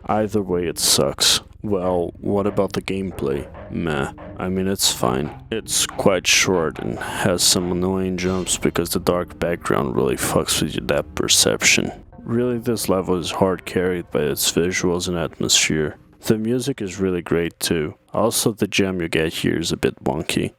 Either way, it sucks. Well, what about the gameplay? Meh. I mean, it's fine. It's quite short and has some annoying jumps because the dark background really fucks with your depth perception. Really, this level is hard carried by its visuals and atmosphere. The music is really great too. Also, the gem you get here is a bit wonky.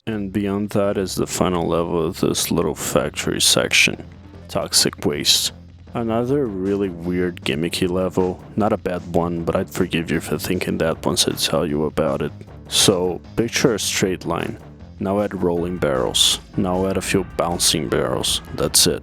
And beyond that is the final level of this little factory section. Toxic Waste. Another really weird gimmicky level. Not a bad one, but I'd forgive you for thinking that once I tell you about it. So, picture a straight line. Now add rolling barrels. Now add a few bouncing barrels. That's it.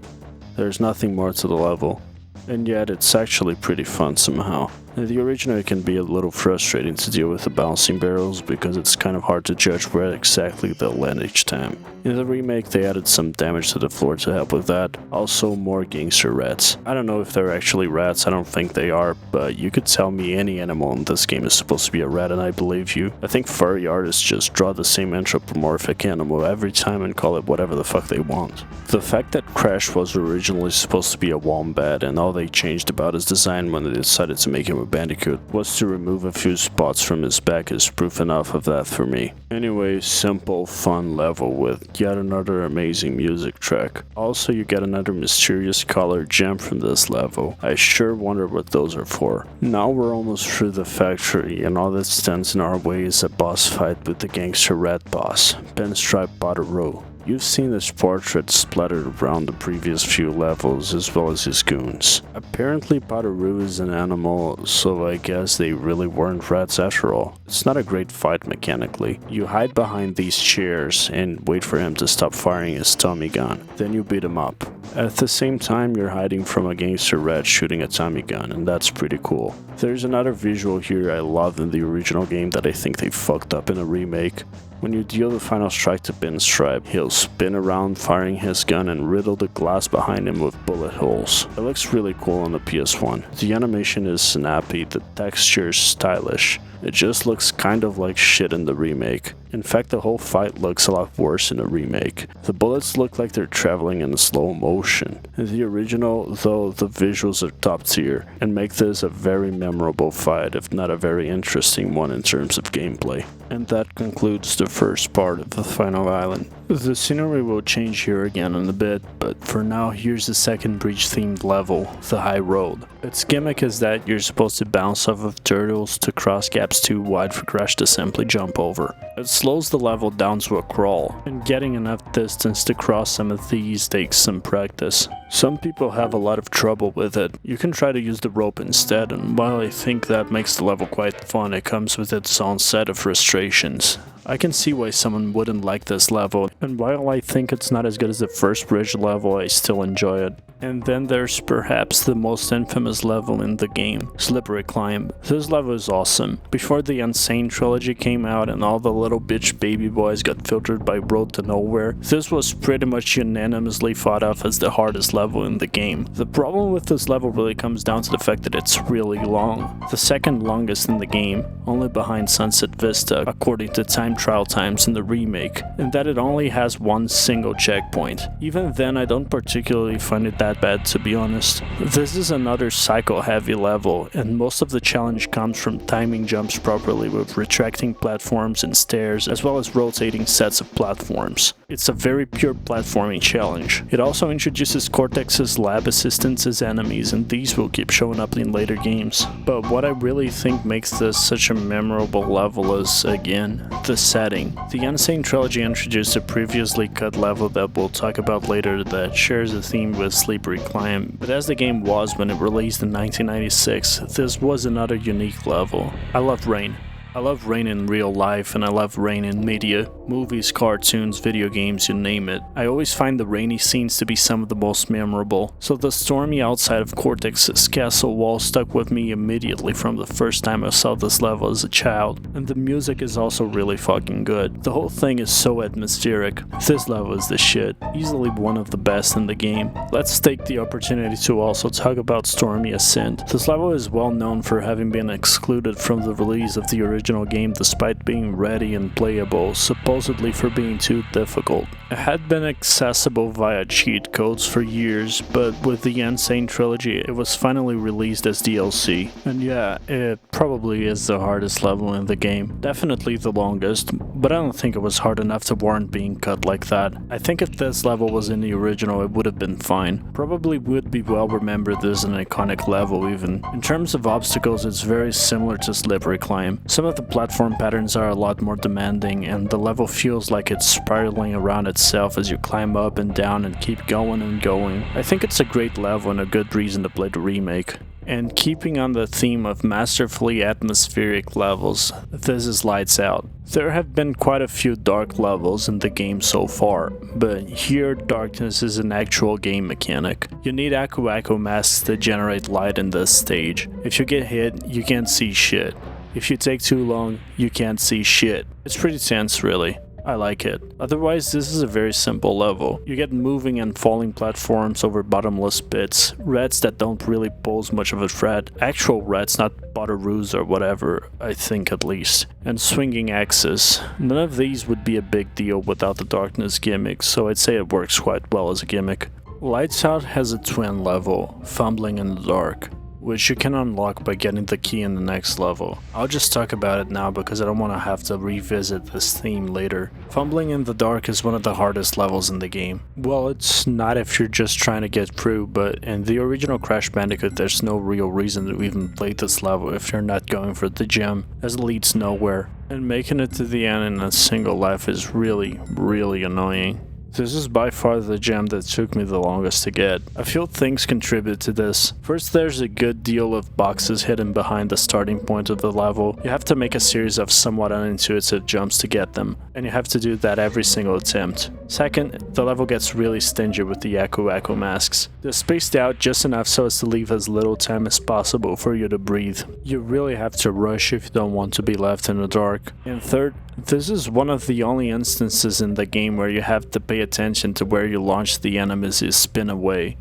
There's nothing more to the level. And yet it's actually pretty fun somehow. In the original it can be a little frustrating to deal with the bouncing barrels because it's kind of hard to judge where exactly they'll land each time. In the remake they added some damage to the floor to help with that. Also more gangster rats. I don't know if they're actually rats, I don't think they are, but you could tell me any animal in this game is supposed to be a rat and I believe you. I think furry artists just draw the same anthropomorphic animal every time and call it whatever the fuck they want. The fact that Crash was originally supposed to be a wombat and all they changed about his design when they decided to make him a Bandicoot was to remove a few spots from his back is proof enough of that for me. Anyway, simple, fun level with yet another amazing music track. Also, you get another mysterious color gem from this level. I sure wonder what those are for. Now we're almost through the factory, and all that stands in our way is a boss fight with the gangster rat boss, Pinstripe Bataroo. You've seen his portrait splattered around the previous few levels as well as his goons. Apparently Bataroo is an animal, so I guess they really weren't rats after all. It's not a great fight mechanically. You hide behind these chairs and wait for him to stop firing his Tommy gun. Then you beat him up. At the same time you're hiding from a gangster rat shooting a Tommy gun, and that's pretty cool. There's another visual here I love in the original game that I think they fucked up in a remake. When you deal the final strike to Pinstripe, he'll spin around firing his gun and riddle the glass behind him with bullet holes. It looks really cool on the PS1. The animation is snappy, the texture is stylish. It just looks kind of like shit in the remake. In fact, the whole fight looks a lot worse in the remake. The bullets look like they're traveling in slow motion. In the original, though, the visuals are top tier and make this a very memorable fight, if not a very interesting one in terms of gameplay. And that concludes the first part of the final island. The scenery will change here again in a bit, but for now here's the second Breach themed level, the High Road. Its gimmick is that you're supposed to bounce off of turtles to cross gaps too wide for Crash to simply jump over. It slows the level down to a crawl, and getting enough distance to cross some of these takes some practice. Some people have a lot of trouble with it. You can try to use the rope instead, and while I think that makes the level quite fun, it comes with its own set of frustrations. I can see why someone wouldn't like this level, and while I think it's not as good as the first bridge level, I still enjoy it. And then there's perhaps the most infamous level in the game, Slippery Climb. This level is awesome. Before the Insane trilogy came out and all the little bitch baby boys got filtered by Road to Nowhere, this was pretty much unanimously thought of as the hardest level in the game. The problem with this level really comes down to the fact that it's really long. The second longest in the game, only behind Sunset Vista according to time trial times in the remake, and that it only has one single checkpoint. Even then I don't particularly find it that bad, to be honest. This is another cycle heavy level, and most of the challenge comes from timing jumps properly with retracting platforms and stairs as well as rotating sets of platforms. It's a very pure platforming challenge. It also introduces Cortex's lab assistants as enemies, and these will keep showing up in later games. But what I really think makes this such a memorable level is, again, the setting. The Insane trilogy introduced a previously cut level that we'll talk about later that shares a theme with Slippery Climb, but as the game was when it released in 1996, this was another unique level. I love rain. I love rain in real life, and I love rain in media, movies, cartoons, video games, you name it. I always find the rainy scenes to be some of the most memorable, so the stormy outside of Cortex's castle wall stuck with me immediately from the first time I saw this level as a child, and the music is also really fucking good. The whole thing is so atmospheric. This level is the shit, easily one of the best in the game. Let's take the opportunity to also talk about Stormy Ascent. This level is well known for having been excluded from the release of the original game despite being ready and playable, supposedly for being too difficult. It had been accessible via cheat codes for years, but with the Insane trilogy it was finally released as DLC. And yeah, it probably is the hardest level in the game. Definitely the longest, but I don't think it was hard enough to warrant being cut like that. I think if this level was in the original it would have been fine. Probably would be well remembered as an iconic level even. In terms of obstacles, it's very similar to Slippery Climb. Some of the platform patterns are a lot more demanding, and the level feels like it's spiraling around itself as you climb up and down and keep going and going. I think it's a great level and a good reason to play the remake. And keeping on the theme of masterfully atmospheric levels, this is Lights Out. There have been quite a few dark levels in the game so far, but here darkness is an actual game mechanic. You need Aku Aku masks to generate light in this stage. If you get hit, you can't see shit. If you take too long, you can't see shit. It's pretty tense, really. I like it. Otherwise, this is a very simple level. You get moving and falling platforms over bottomless pits, rats that don't really pose much of a threat, actual rats, not Bataroos or whatever, I think at least, and swinging axes. None of these would be a big deal without the darkness gimmick, so I'd say it works quite well as a gimmick. Lights Out has a twin level, Fumbling in the Dark. which you can unlock by getting the key in the next level. I'll just talk about it now because I don't want to have to revisit this theme later. Fumbling in the Dark is one of the hardest levels in the game. Well, it's not if you're just trying to get through, but in the original Crash Bandicoot there's no real reason to even play this level if you're not going for the gem, as it leads nowhere. And making it to the end in a single life is really annoying. This is by far the gem that took me the longest to get. A few things contribute to this. First, there's a good deal of boxes hidden behind the starting point of the level. You have to make a series of somewhat unintuitive jumps to get them, and you have to do that every single attempt. Second, the level gets really stingy with the Aku Aku masks. They're spaced out just enough so as to leave as little time as possible for you to breathe. You really have to rush if you don't want to be left in the dark. And third, this is one of the only instances in the game where you have to pay attention to where you launch the enemies you spin away.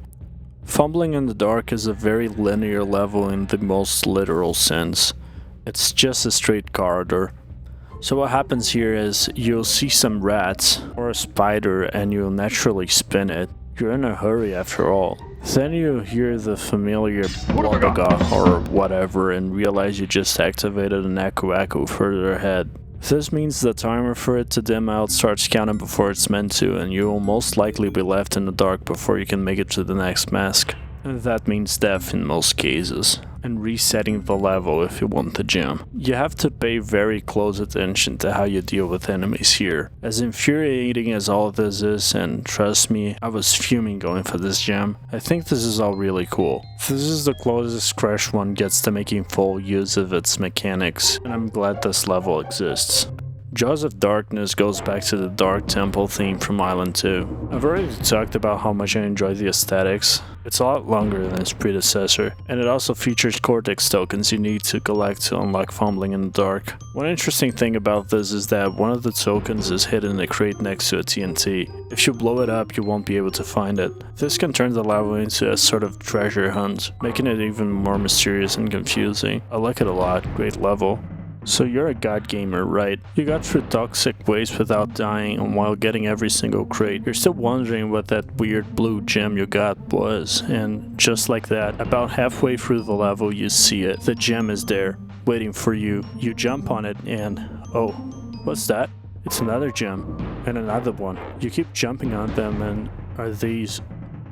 Fumbling in the Dark is a very linear level in the most literal sense. It's just a straight corridor. So what happens here is you'll see some rats or a spider and you'll naturally spin it. You're in a hurry after all. Then you hear the familiar Blubbaga or whatever and realize you just activated an Aku Aku further ahead. This means the timer for it to dim out starts counting before it's meant to, and you will most likely be left in the dark before you can make it to the next mask. And that means death in most cases, and resetting the level if you want the gem. You have to pay very close attention to how you deal with enemies here. As infuriating as all of this is, and trust me, I was fuming going for this gem, I think this is all really cool. This is the closest Crash 1 gets to making full use of its mechanics, and I'm glad this level exists. Jaws of Darkness goes back to the Dark Temple theme from Island 2. I've already talked about how much I enjoy the aesthetics. It's a lot longer than its predecessor, and it also features Cortex tokens you need to collect to unlock Fumbling in the Dark. One interesting thing about this is that one of the tokens is hidden in a crate next to a TNT. If you blow it up, you won't be able to find it. This can turn the level into a sort of treasure hunt, making it even more mysterious and confusing. I like it a lot. Great level. So you're a god gamer, right? You got through toxic waste without dying, and while getting every single crate, you're still wondering what that weird blue gem you got was, and just like that, about halfway through the level you see it. The gem is there, waiting for you. You jump on it and, oh, what's that? It's another gem, and another one. You keep jumping on them, and are these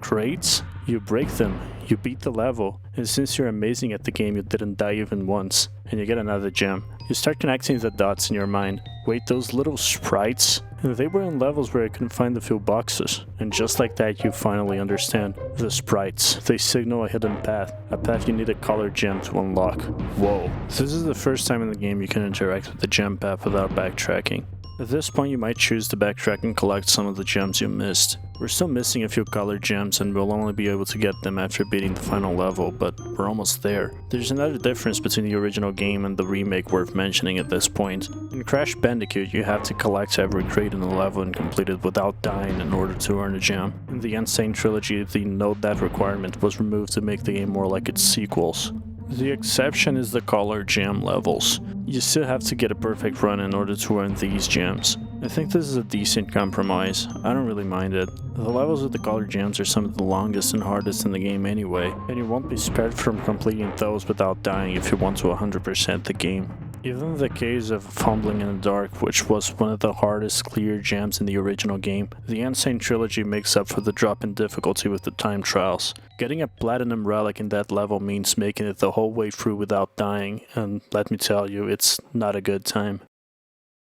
crates? You break them, you beat the level, and since you're amazing at the game you didn't die even once, and you get another gem. You start connecting the dots in your mind. Wait, those little sprites? They were in levels where I couldn't find the few boxes. And just like that you finally understand. The sprites. They signal a hidden path. A path you need a colored gem to unlock. Whoa. This is the first time in the game you can interact with the gem path without backtracking. At this point you might choose to backtrack and collect some of the gems you missed. We're still missing a few colored gems and we'll only be able to get them after beating the final level, but we're almost there. There's another difference between the original game and the remake worth mentioning at this point. In Crash Bandicoot you have to collect every crate in the level and complete it without dying in order to earn a gem. In the N. Sane Trilogy the Note That requirement was removed to make the game more like its sequels. The exception is the colored gem levels. You still have to get a perfect run in order to earn these gems. I think this is a decent compromise. I don't really mind it. The levels with the colored gems are some of the longest and hardest in the game anyway, and you won't be spared from completing those without dying if you want to 100% the game. Even in the case of Fumbling in the Dark, which was one of the hardest clear gems in the original game, the N. Sane Trilogy makes up for the drop in difficulty with the time trials. Getting a platinum relic in that level means making it the whole way through without dying, and let me tell you, it's not a good time.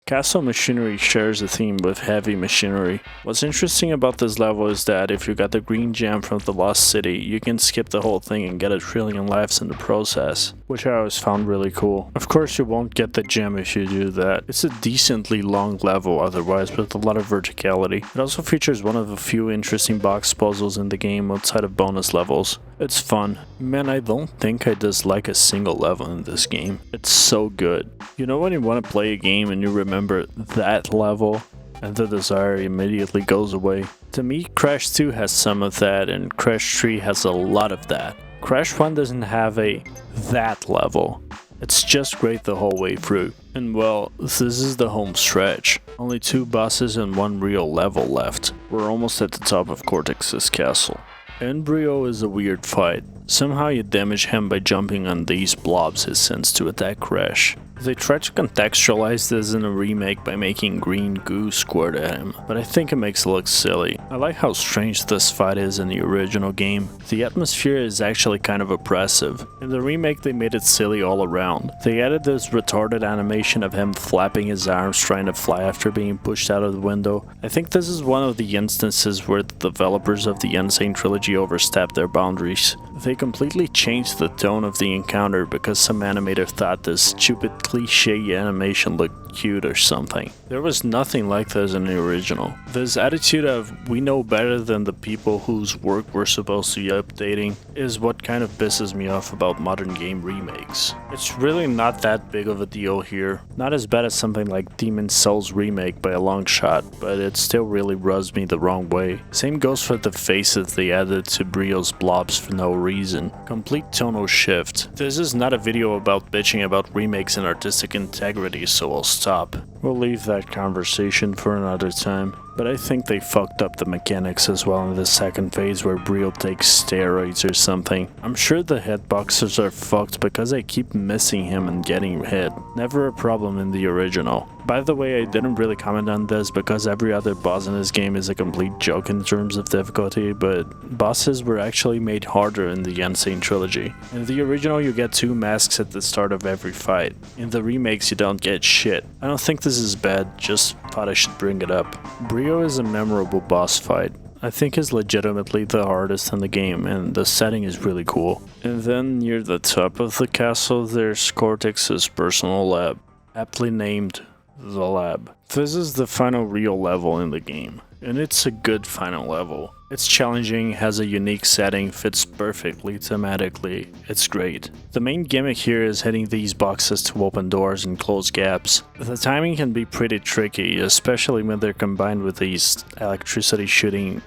Castle Machinery shares a theme with Heavy Machinery. What's interesting about this level is that if you got the green gem from the Lost City, you can skip the whole thing and get a trillion lives in the process, which I always found really cool. Of course you won't get the gem if you do that. It's a decently long level otherwise with a lot of verticality. It also features one of the few interesting box puzzles in the game outside of bonus levels. It's fun. Man, I don't think I dislike a single level in this game. It's so good. You know when you want to play a game and you remember that level and the desire immediately goes away? To me, Crash 2 has some of that and Crash 3 has a lot of that. Crash 1 doesn't have a that level. It's just great the whole way through. And well, this is the home stretch. Only 2 bosses and 1 real level left. We're almost at the top of Cortex's castle. And Brio is a weird fight. Somehow you damage him by jumping on these blobs he sends to attack Crash. They tried to contextualize this in a remake by making green goo squirt at him, but I think it makes it look silly. I like how strange this fight is in the original game. The atmosphere is actually kind of oppressive. In the remake they made it silly all around. They added this retarded animation of him flapping his arms trying to fly after being pushed out of the window. I think this is one of the instances where the developers of the N. Sane Trilogy overstepped their boundaries. They completely changed the tone of the encounter because some animator thought this stupid cliche animation looked cute or something. There was nothing like this in the original. This attitude of we know better than the people whose work we're supposed to be updating is what kind of pisses me off about modern game remakes. It's really not that big of a deal here. Not as bad as something like Demon's Souls remake by a long shot, but it still really rubs me the wrong way. Same goes for the faces they added to Brio's blobs for no reason. Complete tonal shift. This is not a video about bitching about remakes and artistic integrity, so I'll stop. We'll leave that conversation for another time. But I think they fucked up the mechanics as well in the second phase where Brio takes steroids or something. I'm sure the hitboxes are fucked because I keep missing him and getting hit. Never a problem in the original. By the way, I didn't really comment on this because every other boss in this game is a complete joke in terms of difficulty, but bosses were actually made harder in the N. Sane Trilogy. In the original you get 2 masks at the start of every fight. In the remakes you don't get shit. I don't think this is bad, just thought I should bring it up. Brio is a memorable boss fight. I think is legitimately the hardest in the game, and the setting is really cool. And then near the top of the castle there's Cortex's personal lab, aptly named The Lab. This is the final real level in the game, and it's a good final level. It's challenging, has a unique setting, fits perfectly thematically, it's great. The main gimmick here is hitting these boxes to open doors and close gaps. The timing can be pretty tricky, especially when they're combined with these electricity shooting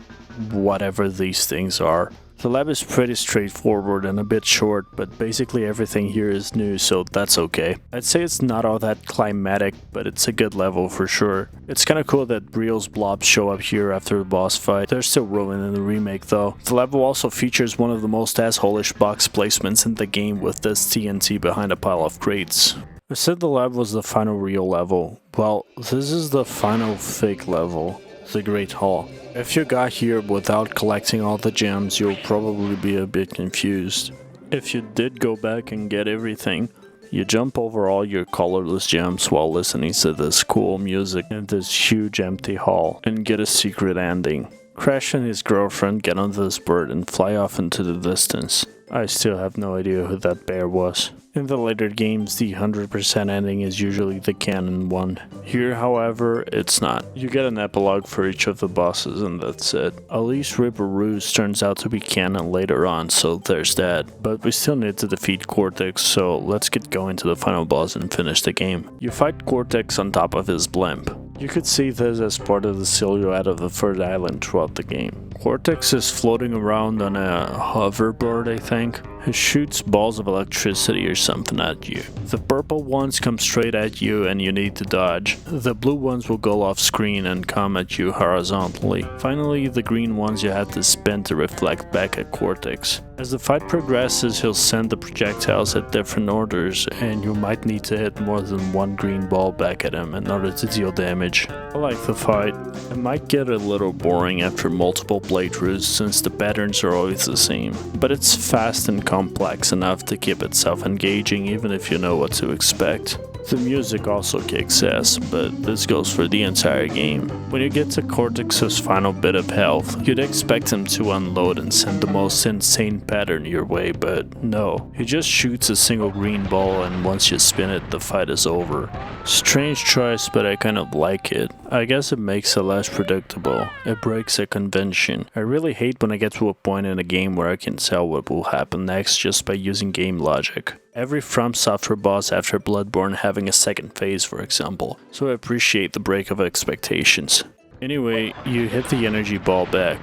whatever these things are. The lab is pretty straightforward and a bit short, but basically everything here is new, so that's okay. I'd say it's not all that climatic, but it's a good level for sure. It's kinda cool that Brio's blobs show up here after the boss fight. They're still ruined in the remake though. The level also features one of the most asshole-ish box placements in the game with this TNT behind a pile of crates. I said the lab was the final real level. Well, this is the final fake level. The Great Hall. If you got here without collecting all the gems, you'll probably be a bit confused. If you did go back and get everything, you jump over all your colorless gems while listening to this cool music in this huge empty hall and get a secret ending. Crash and his girlfriend get on this bird and fly off into the distance. I still have no idea who that bear was. In the later games, the 100% ending is usually the canon one. Here, however, it's not. You get an epilogue for each of the bosses and that's it. Elise Ripper Ruse turns out to be canon later on, so there's that. But we still need to defeat Cortex, so let's get going to the final boss and finish the game. You fight Cortex on top of his blimp. You could see this as part of the silhouette of the third island throughout the game. Cortex is floating around on a hoverboard, I think. He shoots balls of electricity or something at you. The purple ones come straight at you and you need to dodge. The blue ones will go off screen and come at you horizontally. Finally, the green ones you have to spin to reflect back at Cortex. As the fight progresses, he'll send the projectiles at different orders, and you might need to hit more than one green ball back at him in order to deal damage. I like the fight. It might get a little boring after multiple playthroughs since the patterns are always the same, but it's fast and complex enough to keep itself engaging even if you know what to expect. The music also kicks ass, but this goes for the entire game. When you get to Cortex's final bit of health, you'd expect him to unload and send the most insane pattern your way, but no. He just shoots a single green ball and once you spin it, the fight is over. Strange choice, but I kind of like it. I guess it makes it less predictable. It breaks a convention. I really hate when I get to a point in a game where I can tell what will happen next just by using game logic. Every From Software boss after Bloodborne having a second phase, for example, so I appreciate the break of expectations. Anyway, you hit the energy ball back.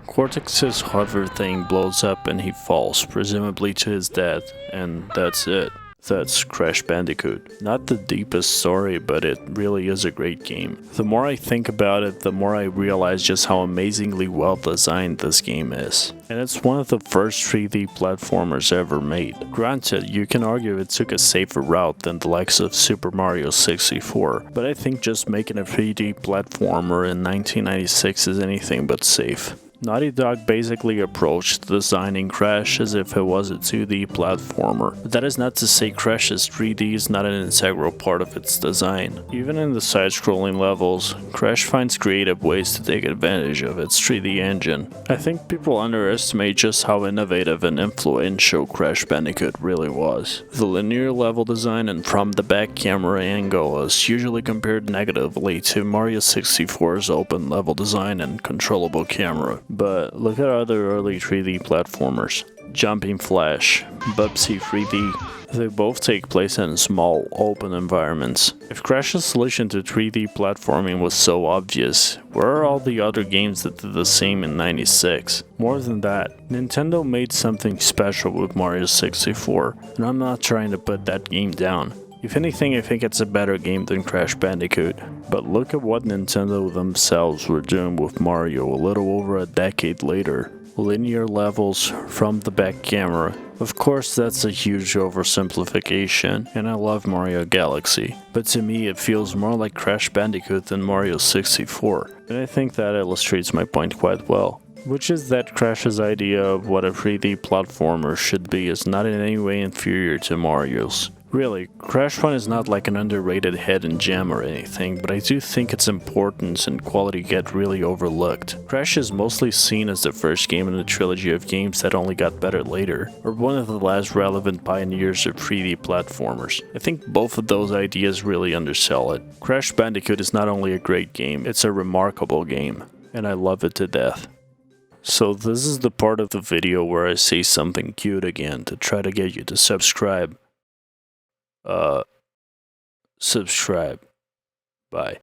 Cortex's hover thing blows up and he falls, presumably to his death, and that's it. That's Crash Bandicoot. Not the deepest story, but it really is a great game. The more I think about it, the more I realize just how amazingly well designed this game is. And it's one of the first 3D platformers ever made. Granted, you can argue it took a safer route than the likes of Super Mario 64, but I think just making a 3D platformer in 1996 is anything but safe. Naughty Dog basically approached designing Crash as if it was a 2D platformer, but that is not to say Crash's 3D is not an integral part of its design. Even in the side-scrolling levels, Crash finds creative ways to take advantage of its 3D engine. I think people underestimate just how innovative and influential Crash Bandicoot really was. The linear level design and from-the-back camera angle is usually compared negatively to Mario 64's open level design and controllable camera. But look at other early 3D platformers. Jumping Flash, Bubsy 3D. They both take place in small, open environments. If Crash's solution to 3D platforming was so obvious, where are all the other games that did the same in '96? More than that, Nintendo made something special with Mario 64, and I'm not trying to put that game down. If anything, I think it's a better game than Crash Bandicoot. But look at what Nintendo themselves were doing with Mario a little over a decade later. Linear levels from the back camera. Of course, that's a huge oversimplification, and I love Mario Galaxy. But to me, it feels more like Crash Bandicoot than Mario 64. And I think that illustrates my point quite well. Which is that Crash's idea of what a 3D platformer should be is not in any way inferior to Mario's. Really, Crash 1 is not like an underrated hidden gem or anything, but I do think its importance and quality get really overlooked. Crash is mostly seen as the first game in a trilogy of games that only got better later, or one of the last relevant pioneers of 3D platformers. I think both of those ideas really undersell it. Crash Bandicoot is not only a great game, it's a remarkable game, and I love it to death. So this is the part of the video where I say something cute again to try to get you to subscribe. Subscribe. Bye.